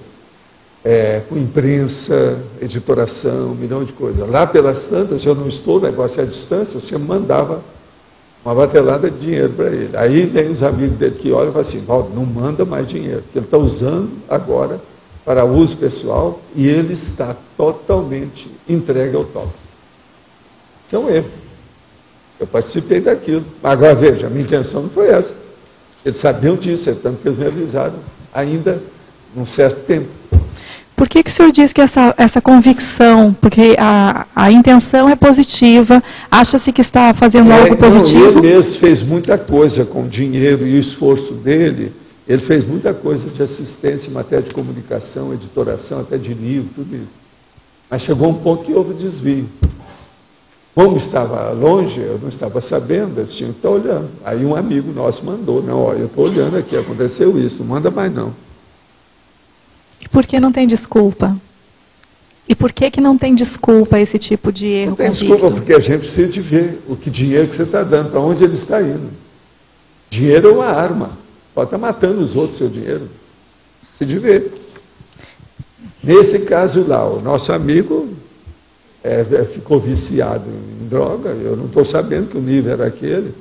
Com imprensa, editoração, 1 milhão de coisas. Lá pelas tantas, eu não estou, o negócio é à distância, você mandava uma batelada de dinheiro para ele. Aí vem os amigos dele que olham e falam assim, Valdo, não manda mais dinheiro, porque ele está usando agora para uso pessoal e ele está totalmente entregue ao toque. Isso é um erro. Eu participei daquilo. Agora, veja, a minha intenção não foi essa. Eles sabiam disso, é tanto que eles me avisaram ainda num certo tempo. Por que o senhor diz que essa convicção, porque a intenção é positiva, acha-se que está fazendo algo positivo? Ele mesmo fez muita coisa com o dinheiro e o esforço dele, ele fez muita coisa de assistência em matéria de comunicação, editoração, até de livro, tudo isso. Mas chegou um ponto que houve desvio. Como estava longe, eu não estava sabendo, eles tinham que estar olhando. Aí um amigo nosso mandou, não, ó, eu estou olhando aqui, aconteceu isso, não manda mais não. por que não tem desculpa? E por que não tem desculpa esse tipo de erro? Não tem desculpa, porque a gente precisa de ver o que dinheiro que você está dando, para onde ele está indo. Dinheiro é uma arma. Pode estar matando os outros, seu dinheiro. Precisa de ver. Nesse caso lá, o nosso amigo ficou viciado em droga. Eu não estou sabendo que o nível era aquele.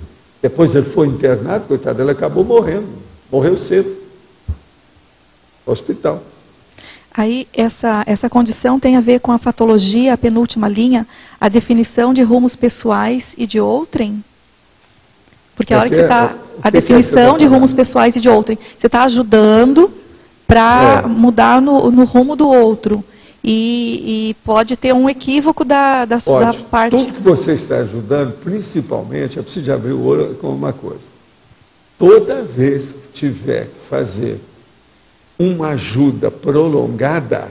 Depois ele foi internado, coitado, ele acabou morrendo. Morreu cedo. No hospital. Aí, essa condição tem a ver com a fatologia, a penúltima linha, a definição de rumos pessoais e de outrem? Porque a hora que você está... A definição de rumos pessoais e de outrem. Você está ajudando para mudar no rumo do outro. E pode ter um equívoco da parte... Tudo que você está ajudando, principalmente, é preciso abrir o olho com uma coisa. Toda vez que tiver que fazer uma ajuda prolongada,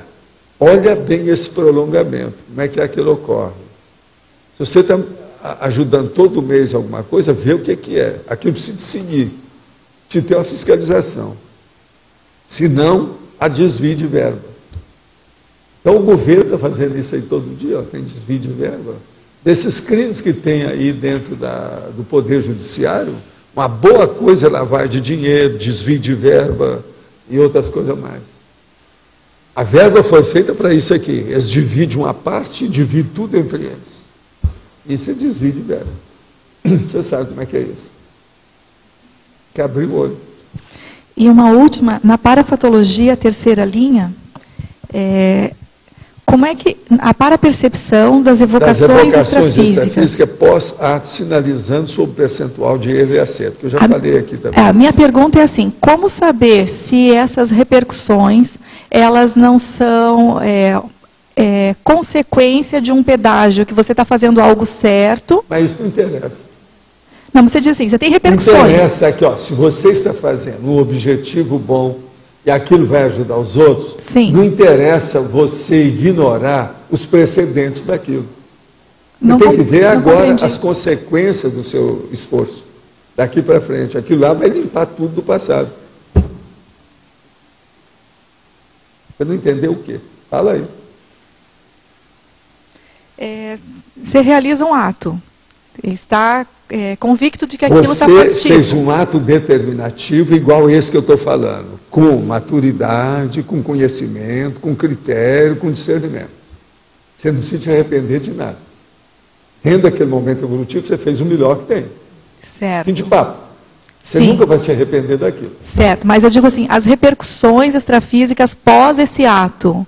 olha bem esse prolongamento, como é que aquilo ocorre. Se você está ajudando todo mês alguma coisa, vê o que é. Aquilo precisa de seguir, precisa ter uma fiscalização. Senão, há desvio de verba. Então, o governo está fazendo isso aí todo dia, tem desvio de verba. Desses crimes que tem aí dentro do Poder Judiciário, uma boa coisa é lavar de dinheiro, desvio de verba, e outras coisas mais. A verba foi feita para isso aqui. Eles dividem uma parte e dividem tudo entre eles. Isso é desvio de verba. Você sabe como é que é isso. Tem que abrir o olho. E uma última, na parafatologia, terceira linha, como é que a parapercepção das evocações extrafísicas pós-ato, sinalizando sobre o percentual de erro e acerto, que eu já falei aqui também. A minha pergunta é assim, como saber se essas repercussões, elas não são consequência de um pedágio, que você está fazendo algo certo? Mas isso não interessa. Não, você diz assim, você tem repercussões. Não interessa aqui, se você está fazendo um objetivo bom, e aquilo vai ajudar os outros, sim, não interessa você ignorar os precedentes daquilo. Você tem que ver agora as consequências do seu esforço. Daqui para frente. Aquilo lá vai limpar tudo do passado. Você não entendeu o quê? Fala aí. Você realiza um ato. Está convicto de que aquilo está Você positivo. fez um ato determinativo igual esse que eu estou falando, com maturidade, com conhecimento, com critério, com discernimento. Você não precisa se arrepender de nada. Tendo aquele momento evolutivo, você fez o melhor que tem. Certo. Fim de papo. Você Sim, nunca vai se arrepender daquilo. Certo, mas eu digo assim, as repercussões extrafísicas pós esse ato.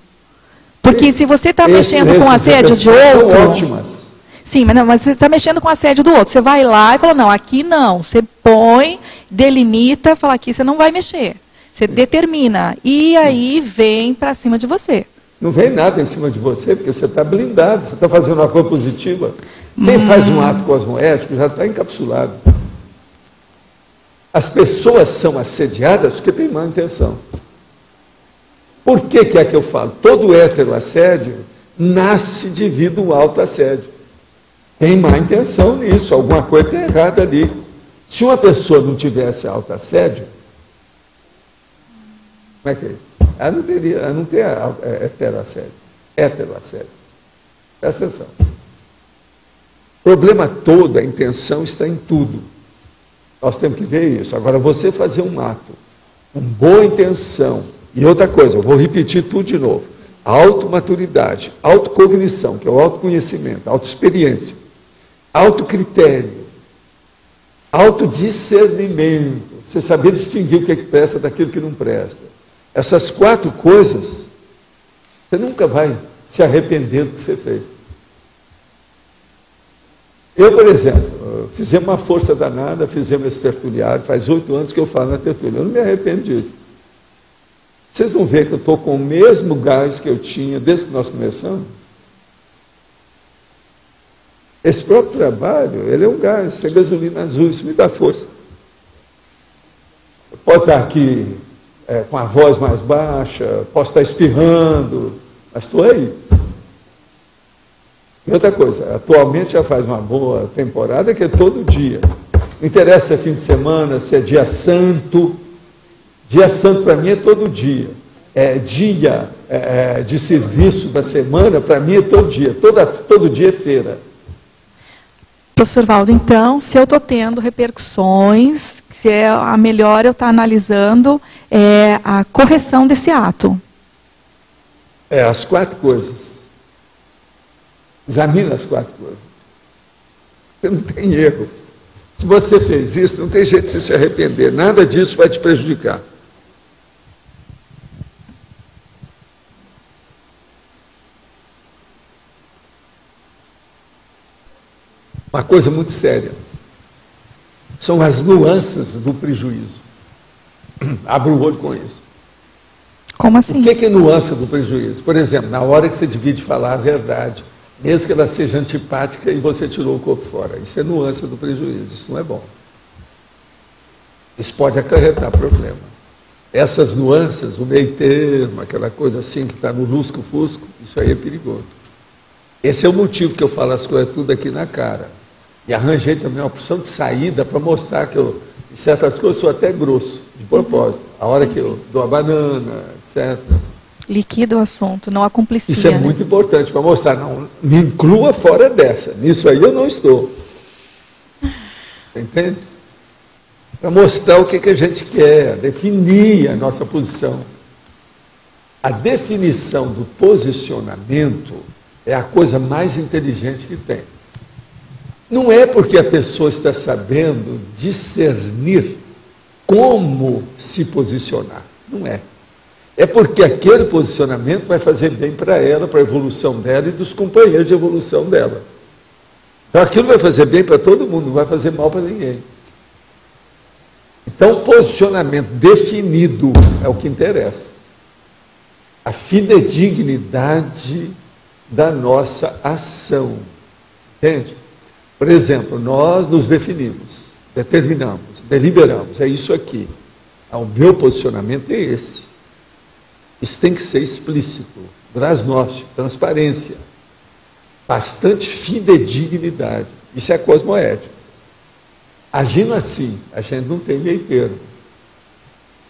Porque se você está mexendo com o assédio de outro... São ótimas. Sim, mas você está mexendo com o assédio do outro. Você vai lá e fala, não, aqui não. Você põe, delimita, fala, aqui você não vai mexer. Você determina. E aí vem para cima de você. Não vem nada em cima de você, porque você está blindado, você está fazendo uma coisa positiva. Quem faz um ato cosmoético já está encapsulado. As pessoas são assediadas porque têm má intenção. Por que é que eu falo? Todo heteroassédio nasce devido ao autoassédio. Tem má intenção nisso, alguma coisa está errada ali. Se uma pessoa não tivesse autoassédio, como é que é isso? Ela não teria heteroassédio. Heteroassédio. Presta atenção. O problema todo, a intenção está em tudo. Nós temos que ver isso. Agora, você fazer um ato com boa intenção, e outra coisa, eu vou repetir tudo de novo. Automaturidade, autocognição, que é o autoconhecimento, autoexperiência, autocritério, autodiscernimento, você saber distinguir o que presta daquilo que não presta. Essas 4 coisas, você nunca vai se arrepender do que você fez. Eu, por exemplo, fizemos uma força danada, fizemos esse tertuliário, faz 8 anos que eu falo na tertulia, eu não me arrependo disso. Vocês vão ver que eu estou com o mesmo gás que eu tinha desde que nós começamos. Esse próprio trabalho, ele é um gás, isso é gasolina azul, isso me dá força. Eu posso estar aqui com a voz mais baixa, posso estar espirrando, mas estou aí. E outra coisa, atualmente já faz uma boa temporada que é todo dia. Não interessa se é fim de semana, se é dia santo. Dia santo para mim é todo dia. dia de serviço da semana, para mim é todo dia. Todo dia é feira. Professor Valdo, então, se eu estou tendo repercussões, se é a melhor eu estar analisando a correção desse ato. As 4 coisas. Examina as 4 coisas. Você não tem erro. Se você fez isso, não tem jeito de você se arrepender. Nada disso vai te prejudicar. Uma coisa muito séria. São as nuances do prejuízo. Abra o olho com isso. Como assim? O que é nuance do prejuízo? Por exemplo, na hora que você divide falar a verdade, mesmo que ela seja antipática e você tirou o corpo fora. Isso é nuance do prejuízo, isso não é bom. Isso pode acarretar problema. Essas nuances, o meio termo, aquela coisa assim que está no lusco-fusco, isso aí é perigoso. Esse é o motivo que eu falo as coisas tudo aqui na cara. E arranjei também uma opção de saída para mostrar que eu, em certas coisas, sou até grosso, de propósito. A hora que eu dou a banana, etc. Liquida o assunto, não a cumplicia. Isso é muito importante para mostrar. Não, me inclua fora dessa. Nisso aí eu não estou. Entende? Para mostrar o que a gente quer, definir a nossa posição. A definição do posicionamento é a coisa mais inteligente que tem. Não é porque a pessoa está sabendo discernir como se posicionar. Não é. É porque aquele posicionamento vai fazer bem para ela, para a evolução dela e dos companheiros de evolução dela. Então aquilo vai fazer bem para todo mundo, não vai fazer mal para ninguém. Então, posicionamento definido é o que interessa. A fidedignidade da nossa ação. Entende? Por exemplo, nós nos definimos, determinamos, deliberamos, é isso aqui. O meu posicionamento é esse. Isso tem que ser explícito, glasnóstico, transparência, bastante fidedignidade. Isso é cosmoético. Agindo assim, a gente não tem meio termo.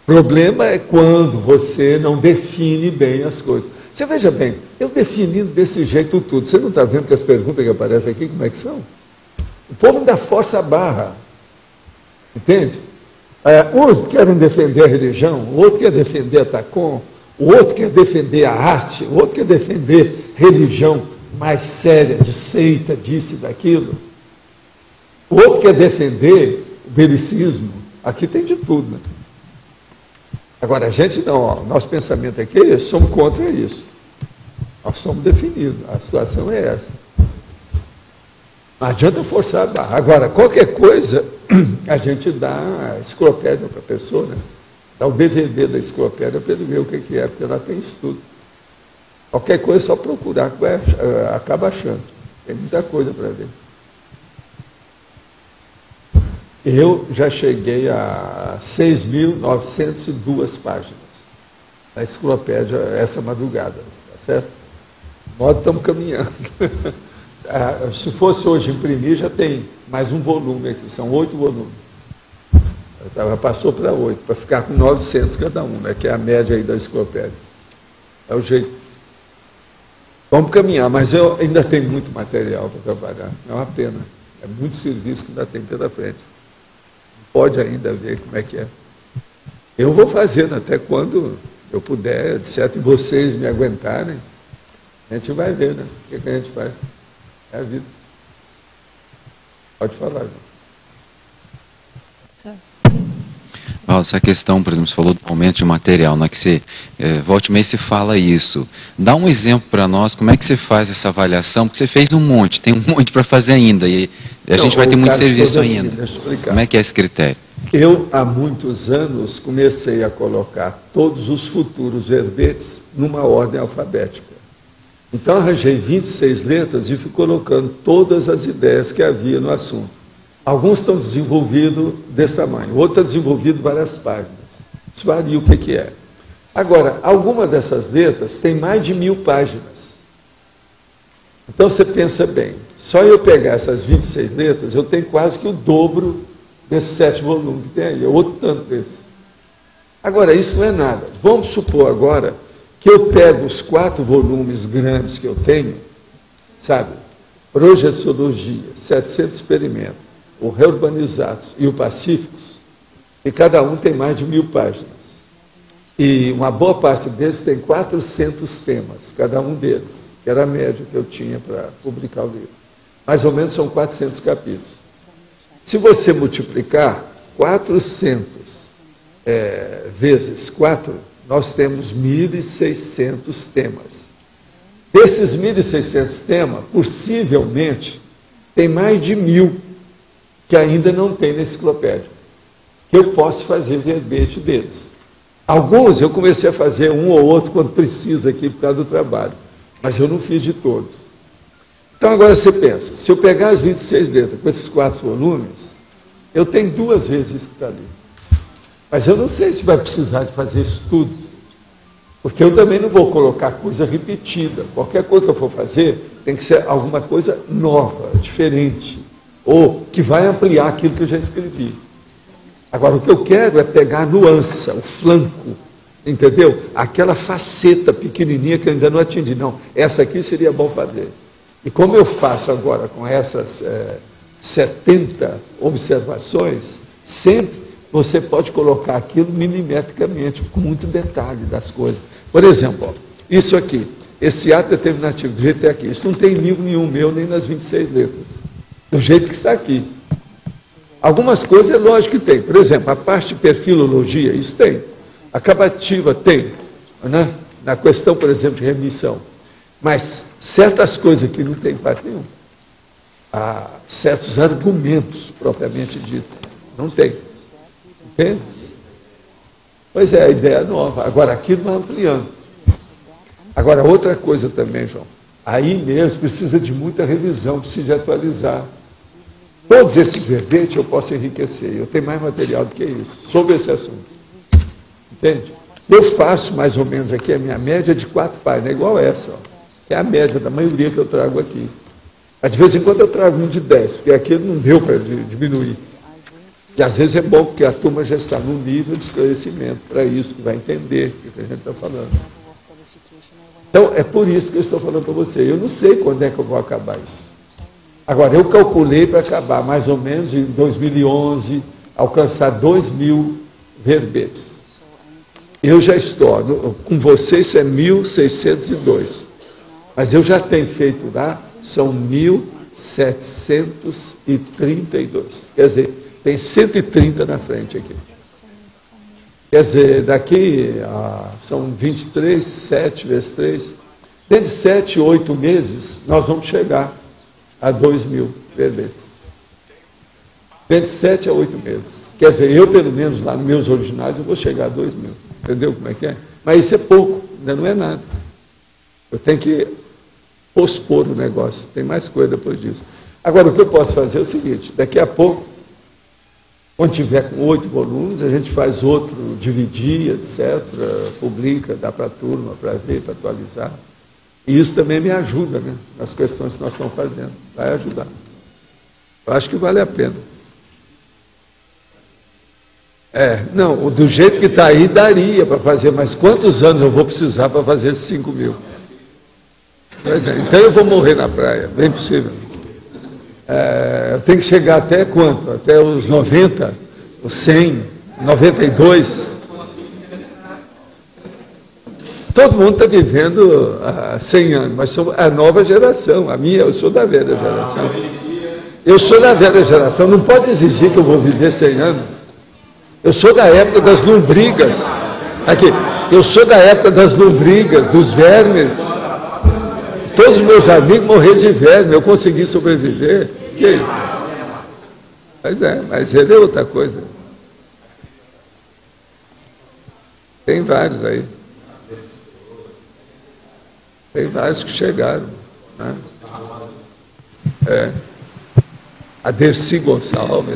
O problema é quando você não define bem as coisas. Você veja bem, eu definindo desse jeito tudo, você não está vendo que as perguntas que aparecem aqui, como é que são? O povo ainda força a barra. Entende? Uns querem defender a religião, o outro quer defender a TACOM, o outro quer defender a arte, o outro quer defender religião mais séria, de seita, disso e daquilo. O outro quer defender o belicismo. Aqui tem de tudo, né? Agora, a gente não, ó, nosso pensamento aqui é esse, somos contra isso. Nós somos definidos, a situação é essa. Não adianta forçar a barra. Agora, qualquer coisa, a gente dá a enciclopédia para a pessoa, né? Dá o DVD da enciclopédia para ele ver o que é, porque ela tem estudo. Qualquer coisa é só procurar, que vai, acaba achando. Tem muita coisa para ver. Eu já cheguei a 6.902 páginas na enciclopédia essa madrugada, tá certo? Nós estamos caminhando. Se fosse hoje imprimir, já tem mais um volume aqui, são 8 volumes. Passou para 8, para ficar com 900 cada um, né, que é a média aí da enciclopédia. É o jeito. Vamos caminhar, mas eu ainda tenho muito material para trabalhar, é uma pena. É muito serviço que ainda tem pela frente. Pode ainda ver como é que é. Eu vou fazendo até quando eu puder, certo? E vocês me aguentarem, a gente vai ver, né? O que a gente faz. É a vida. Pode falar, João. Essa questão, por exemplo, você falou do aumento de material, né, que você, volta e meia você fala isso. Dá um exemplo para nós, como é que você faz essa avaliação? Porque você fez um monte, tem um monte para fazer ainda, e a gente vai ter muito serviço ainda. Deixa eu explicar. Como é que é esse critério? Eu, há muitos anos, comecei a colocar todos os futuros verbetes numa ordem alfabética. Então, arranjei 26 letras e fui colocando todas as ideias que havia no assunto. Alguns estão desenvolvidos desse tamanho, outros estão desenvolvidos várias páginas. Isso varia o que é. Agora, alguma dessas letras tem mais de 1000 páginas. Então, você pensa bem, só eu pegar essas 26 letras, eu tenho quase que o dobro desses 7 volumes que tem aí, é outro tanto desse. Agora, isso não é nada. Vamos supor agora que eu pego os 4 volumes grandes que eu tenho, sabe? Projeciologia, 700 experimentos, o Reurbanizados e o Pacíficos, e cada um tem mais de 1000 páginas. E uma boa parte deles tem 400 temas, cada um deles, que era a média que eu tinha para publicar o livro. Mais ou menos são 400 capítulos. Se você multiplicar 400 vezes 4, nós temos 1.600 temas. Desses 1.600 temas, possivelmente, tem mais de 1000 que ainda não tem na enciclopédia, que eu posso fazer verbete deles. Alguns eu comecei a fazer um ou outro quando precisa aqui por causa do trabalho, mas eu não fiz de todos. Então agora você pensa, se eu pegar as 26 letras com esses 4 volumes, eu tenho 2 vezes isso que está ali. Mas eu não sei se vai precisar de fazer isso tudo, porque eu também não vou colocar coisa repetida. Qualquer coisa que eu for fazer tem que ser alguma coisa nova, diferente, ou que vai ampliar aquilo que eu já escrevi. Agora, o que eu quero é pegar a nuance, o flanco, entendeu? Aquela faceta pequenininha que eu ainda não atingi. Não, essa aqui seria bom fazer. E como eu faço agora com essas 70 observações, sempre você pode colocar aquilo milimetricamente, com muito detalhe das coisas. Por exemplo, ó, isso aqui, esse ato determinativo, do jeito que está aqui, isso não tem livro nenhum meu, nem nas 26 letras, do jeito que está aqui. Algumas coisas é lógico que tem. Por exemplo, a parte de perfilologia, isso tem. A acabativa tem, né? Na questão, por exemplo, de remissão. Mas certas coisas aqui não tem parte nenhuma. Há certos argumentos, propriamente dito, não tem. Entende? Pois é, a ideia é nova. Agora, aquilo vai ampliando. Agora, outra coisa também, João. Aí mesmo precisa de muita revisão, precisa de atualizar. Todos esses verbetes eu posso enriquecer. Eu tenho mais material do que isso, sobre esse assunto. Entende? Eu faço mais ou menos aqui a minha média de 4 páginas, igual essa, ó, que é a média da maioria que eu trago aqui. Mas de vez em quando eu trago um de 10, porque aquele não deu para diminuir. E às vezes é bom, porque a turma já está num nível de esclarecimento para isso, que vai entender o que a gente está falando. Então, é por isso que eu estou falando para você. Eu não sei quando é que eu vou acabar isso. Agora, eu calculei para acabar mais ou menos em 2011, alcançar 2.000 verbetes. Eu já estou, com vocês isso é 1.602. Mas eu já tenho feito lá, são 1.732. Quer dizer, tem 130 na frente aqui. Quer dizer, daqui são 23, 7 vezes 3. Dentro de 7, 8 meses, nós vamos chegar a 2.000 verbetes. Dentro de 7 a 8 meses. Quer dizer, eu, pelo menos, lá nos meus originais, eu vou chegar a 2.000. Entendeu como é que é? Mas isso é pouco, ainda não é nada. Eu tenho que pospor o negócio. Tem mais coisa depois disso. Agora, o que eu posso fazer é o seguinte, daqui a pouco, quando tiver com 8 volumes, a gente faz outro, dividir, etc., publica, dá para a turma, para ver, para atualizar. E isso também me ajuda, né, nas questões que nós estamos fazendo. Vai ajudar. Eu acho que vale a pena. Não, do jeito que está aí, daria para fazer, mas quantos anos eu vou precisar para fazer esses 5.000? Pois é, então eu vou morrer na praia, bem possível. Eu tenho que chegar até quanto? Até os 90, os 100, 92. Todo mundo está vivendo 100 anos, mas sou a nova geração, a minha, eu sou da velha geração. Eu sou da velha geração, não pode exigir que eu vou viver 100 anos. Eu sou da época das lombrigas. Aqui, eu sou da época das lombrigas, dos vermes. Todos os meus amigos morreram de verme, eu consegui sobreviver. Que é isso? Pois é, mas ele é outra coisa. Tem vários aí. Tem vários que chegaram. Né? A Dercy Gonçalves.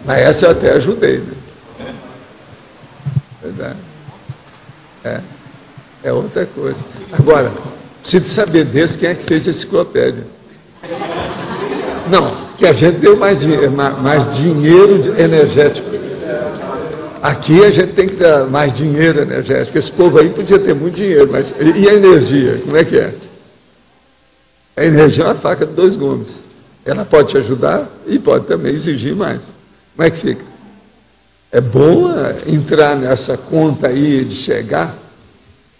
Mas essa eu até ajudei. Né? Verdade. É outra coisa. Agora, preciso saber desse quem é que fez a enciclopédia. Não, que a gente deu mais dinheiro energético. aqui a gente tem que dar mais dinheiro energético. Esse povo aí podia ter muito dinheiro, mas e a energia? Como é que é? A energia é uma faca de dois gumes. Ela pode te ajudar e pode também exigir mais. Como é que fica? É bom entrar nessa conta aí de chegar,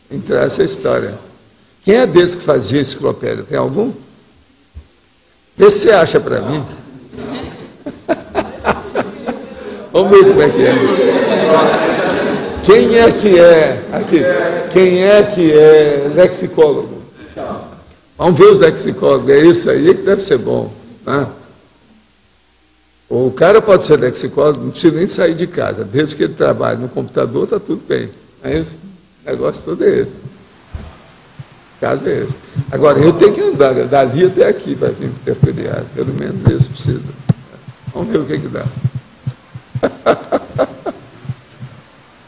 entrar nessa história. Quem é desse que fazia enciclopédia? Tem algum? Vê se você acha para mim. Vamos ver como é que é. Quem é que é? Aqui. Quem é que é lexicólogo? Vamos ver os lexicólogos. É isso aí que deve ser bom. Né? O cara pode ser lexicólogo, não precisa nem sair de casa. Desde que ele trabalhe no computador, está tudo bem. É isso? O negócio todo é esse. O caso é esse. Agora, eu tenho que andar dali até aqui para vir ter feriado. Pelo menos isso precisa. Vamos ver o que dá.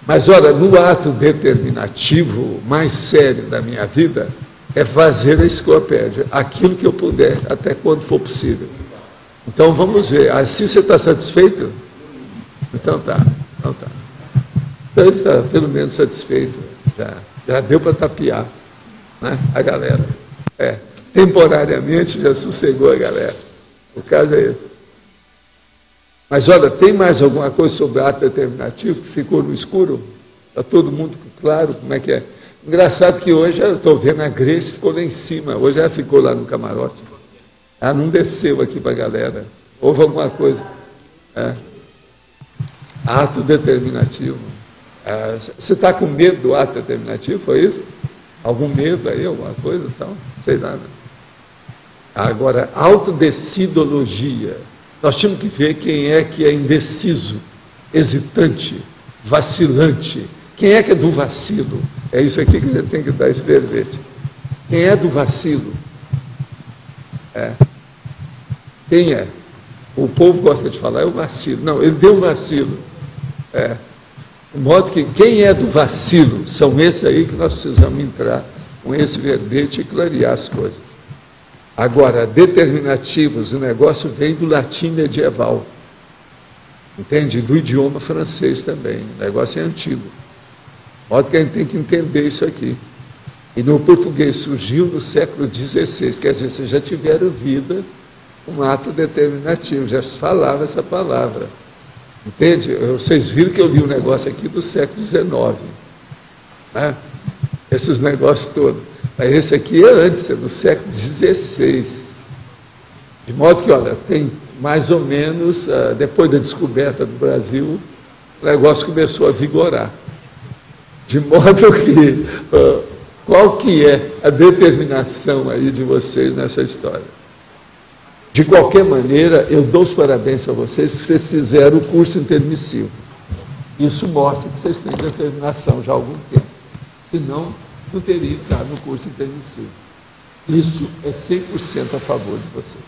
Mas, olha, no ato determinativo mais sério da minha vida é fazer a enciclopédia, aquilo que eu puder, até quando for possível. Então, vamos ver. Assim você está satisfeito? Então tá. Então ele está pelo menos satisfeito. Já deu para tapear, né, a galera. Temporariamente já sossegou a galera. O caso é esse. Mas, olha, tem mais alguma coisa sobre o ato determinativo que ficou no escuro? Está todo mundo claro como é que é? Engraçado que hoje eu estou vendo a Grace ficou lá em cima. Hoje ela ficou lá no camarote. Ela não desceu aqui para a galera. Houve alguma coisa. Ato determinativo. Você está com medo do ato determinativo? Foi isso? Algum medo aí? Alguma coisa? Então, sei nada. Agora, autodecidologia. Nós tínhamos que ver quem é que é indeciso, hesitante, vacilante. Quem é que é do vacilo? É isso aqui que a gente tem que dar esse verbete. Quem é do vacilo? Quem é? O povo gosta de falar, é o vacilo. Não, ele deu um vacilo. De modo que quem é do vacilo são esses aí que nós precisamos entrar com esse verbete e clarear as coisas. Agora, determinativos, o negócio vem do latim medieval. Entende? Do idioma francês também. O negócio é antigo. De modo que a gente tem que entender isso aqui. E no português surgiu no século XVI, quer dizer, vocês já tiveram vida um ato determinativo, já se falava essa palavra. Entende? Vocês viram que eu li um negócio aqui do século XIX. Né? Esses negócios todos. Mas esse aqui é antes, é do século XVI. De modo que, olha, tem mais ou menos, depois da descoberta do Brasil, o negócio começou a vigorar. De modo que, qual que é a determinação aí de vocês nessa história? De qualquer maneira, eu dou os parabéns a vocês que vocês fizeram o curso intermissivo. Isso mostra que vocês têm determinação já há algum tempo. Senão, não teria entrado no curso intermissivo. Isso é 100% a favor de vocês.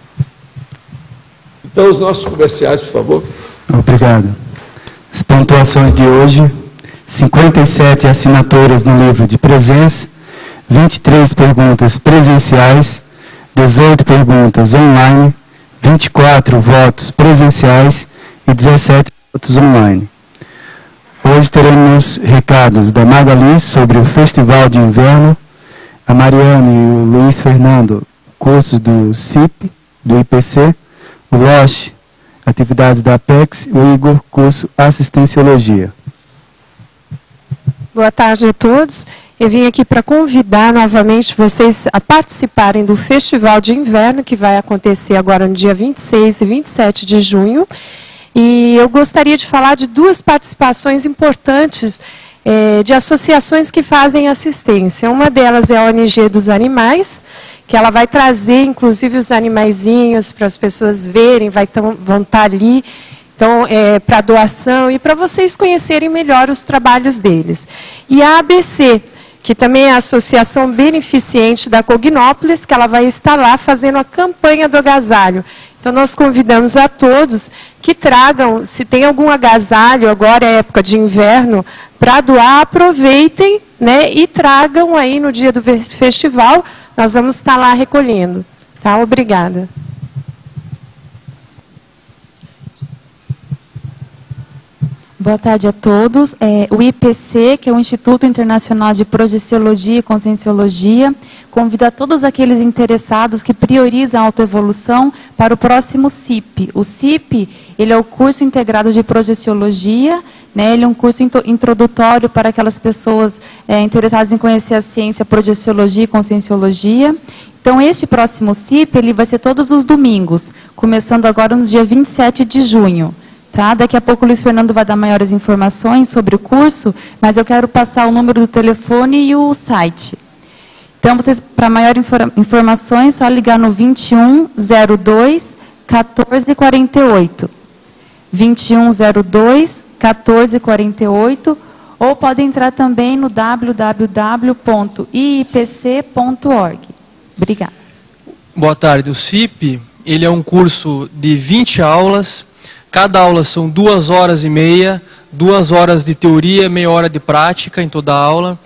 Então, os nossos comerciais, por favor. Obrigado. As pontuações de hoje: 57 assinaturas no livro de presença, 23 perguntas presenciais, 18 perguntas online, 24 votos presenciais e 17 votos online. Hoje teremos recados da Magali sobre o Festival de Inverno, a Mariane e o Luiz Fernando, cursos do CIP, do IPC, o Loche, atividades da Apex, o Igor, curso Assistenciologia. Boa tarde a todos. Eu vim aqui para convidar novamente vocês a participarem do Festival de Inverno, que vai acontecer agora no dia 26 e 27 de junho. E eu gostaria de falar de duas participações importantes de associações que fazem assistência. Uma delas é a ONG dos Animais, que ela vai trazer, inclusive, os animaizinhos para as pessoas verem, vão estar ali, então, para doação e para vocês conhecerem melhor os trabalhos deles. E a ABC, que também é a Associação Beneficente da Cognópolis, que ela vai estar lá fazendo a campanha do agasalho. Então, nós convidamos a todos que tragam, se tem algum agasalho, agora é época de inverno, para doar, aproveitem, né, e tragam aí no dia do festival, nós vamos estar lá recolhendo. Tá? Obrigada. Boa tarde a todos. O IPC, que é o Instituto Internacional de Projeciologia e Conscienciologia, convida todos aqueles interessados que priorizam a autoevolução para o próximo CIP. O CIP, ele é o curso integrado de Projeciologia, né? Ele é um curso introdutório para aquelas pessoas interessadas em conhecer a ciência, Projeciologia e Conscienciologia. Então, este próximo CIP, ele vai ser todos os domingos, começando agora no dia 27 de junho. Tá? Daqui a pouco o Luiz Fernando vai dar maiores informações sobre o curso, mas eu quero passar o número do telefone e o site. Então, vocês, para maiores informações, só ligar no 2102 1448. 2102 1448, ou pode entrar também no www.iipc.org. Obrigada. Boa tarde. O CIP, ele é um curso de 20 aulas. Cada aula são 2h30, 2 horas de teoria, meia hora de prática em toda a aula.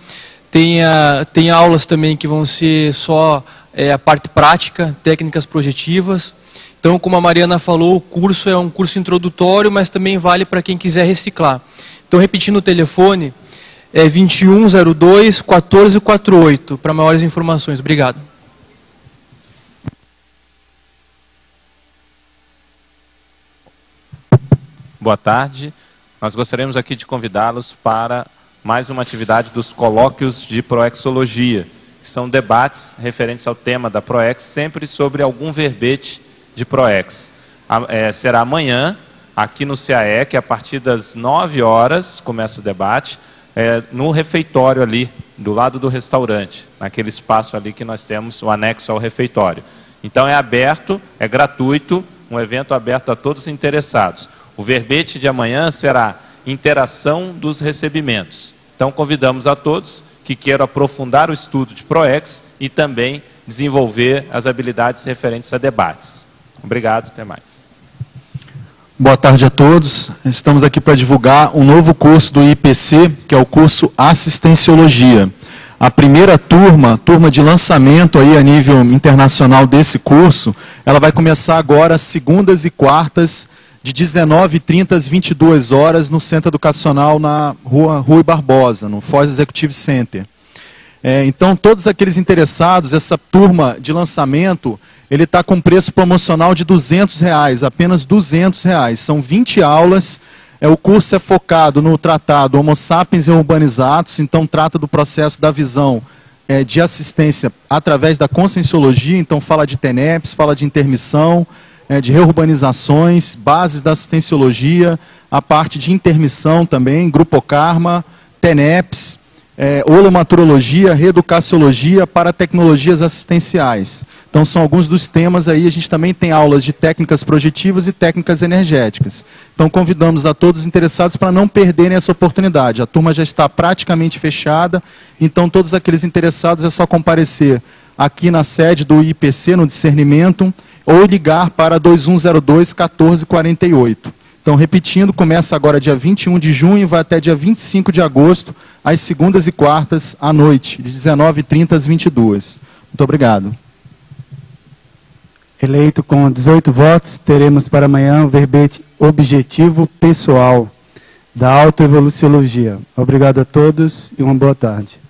Tem aulas também que vão ser só a parte prática, técnicas projetivas. Então, como a Mariana falou, o curso é um curso introdutório, mas também vale para quem quiser reciclar. Então, repetindo o telefone, é 2102 1448, para maiores informações. Obrigado. Boa tarde. Nós gostaríamos aqui de convidá-los para mais uma atividade dos colóquios de proexologia, que são debates referentes ao tema da proex, sempre sobre algum verbete de proex. Será amanhã, aqui no CAE, que a partir das 9 horas começa o debate, no refeitório ali, do lado do restaurante, naquele espaço ali que nós temos, o anexo ao refeitório. Então é aberto, é gratuito, um evento aberto a todos os interessados. O verbete de amanhã será interação dos recebimentos. Então, convidamos a todos que queiram aprofundar o estudo de proex e também desenvolver as habilidades referentes a debates. Obrigado, até mais. Boa tarde a todos. Estamos aqui para divulgar um novo curso do IPC, que é o curso Assistenciologia. A primeira turma de lançamento aí a nível internacional desse curso, ela vai começar agora segundas e quartas, de 19h30 às 22 horas, no Centro Educacional na Rua Rui Barbosa, no Foz Executive Center. Então, todos aqueles interessados, essa turma de lançamento, ele está com preço promocional de R$200, apenas R$200. São 20 aulas, o curso é focado no tratado Homo Sapiens e Urbanizados, então trata do processo da visão de assistência através da conscienciologia, então fala de TENEPS, fala de intermissão, de reurbanizações, bases da assistenciologia, a parte de intermissão também, Grupo Karma, TENEPS, holomaturologia, reeducaciologia para tecnologias assistenciais. Então são alguns dos temas aí, a gente também tem aulas de técnicas projetivas e técnicas energéticas. Então convidamos a todos os interessados para não perderem essa oportunidade. A turma já está praticamente fechada, então todos aqueles interessados é só comparecer aqui na sede do IPC, no discernimento, ou ligar para 2102 1448. Então, repetindo, começa agora dia 21 de junho e vai até dia 25 de agosto, às segundas e quartas à noite, de 19h30 às 22h. Muito obrigado. Eleito com 18 votos, teremos para amanhã o verbete objetivo pessoal da autoevoluciologia. Obrigado a todos e uma boa tarde.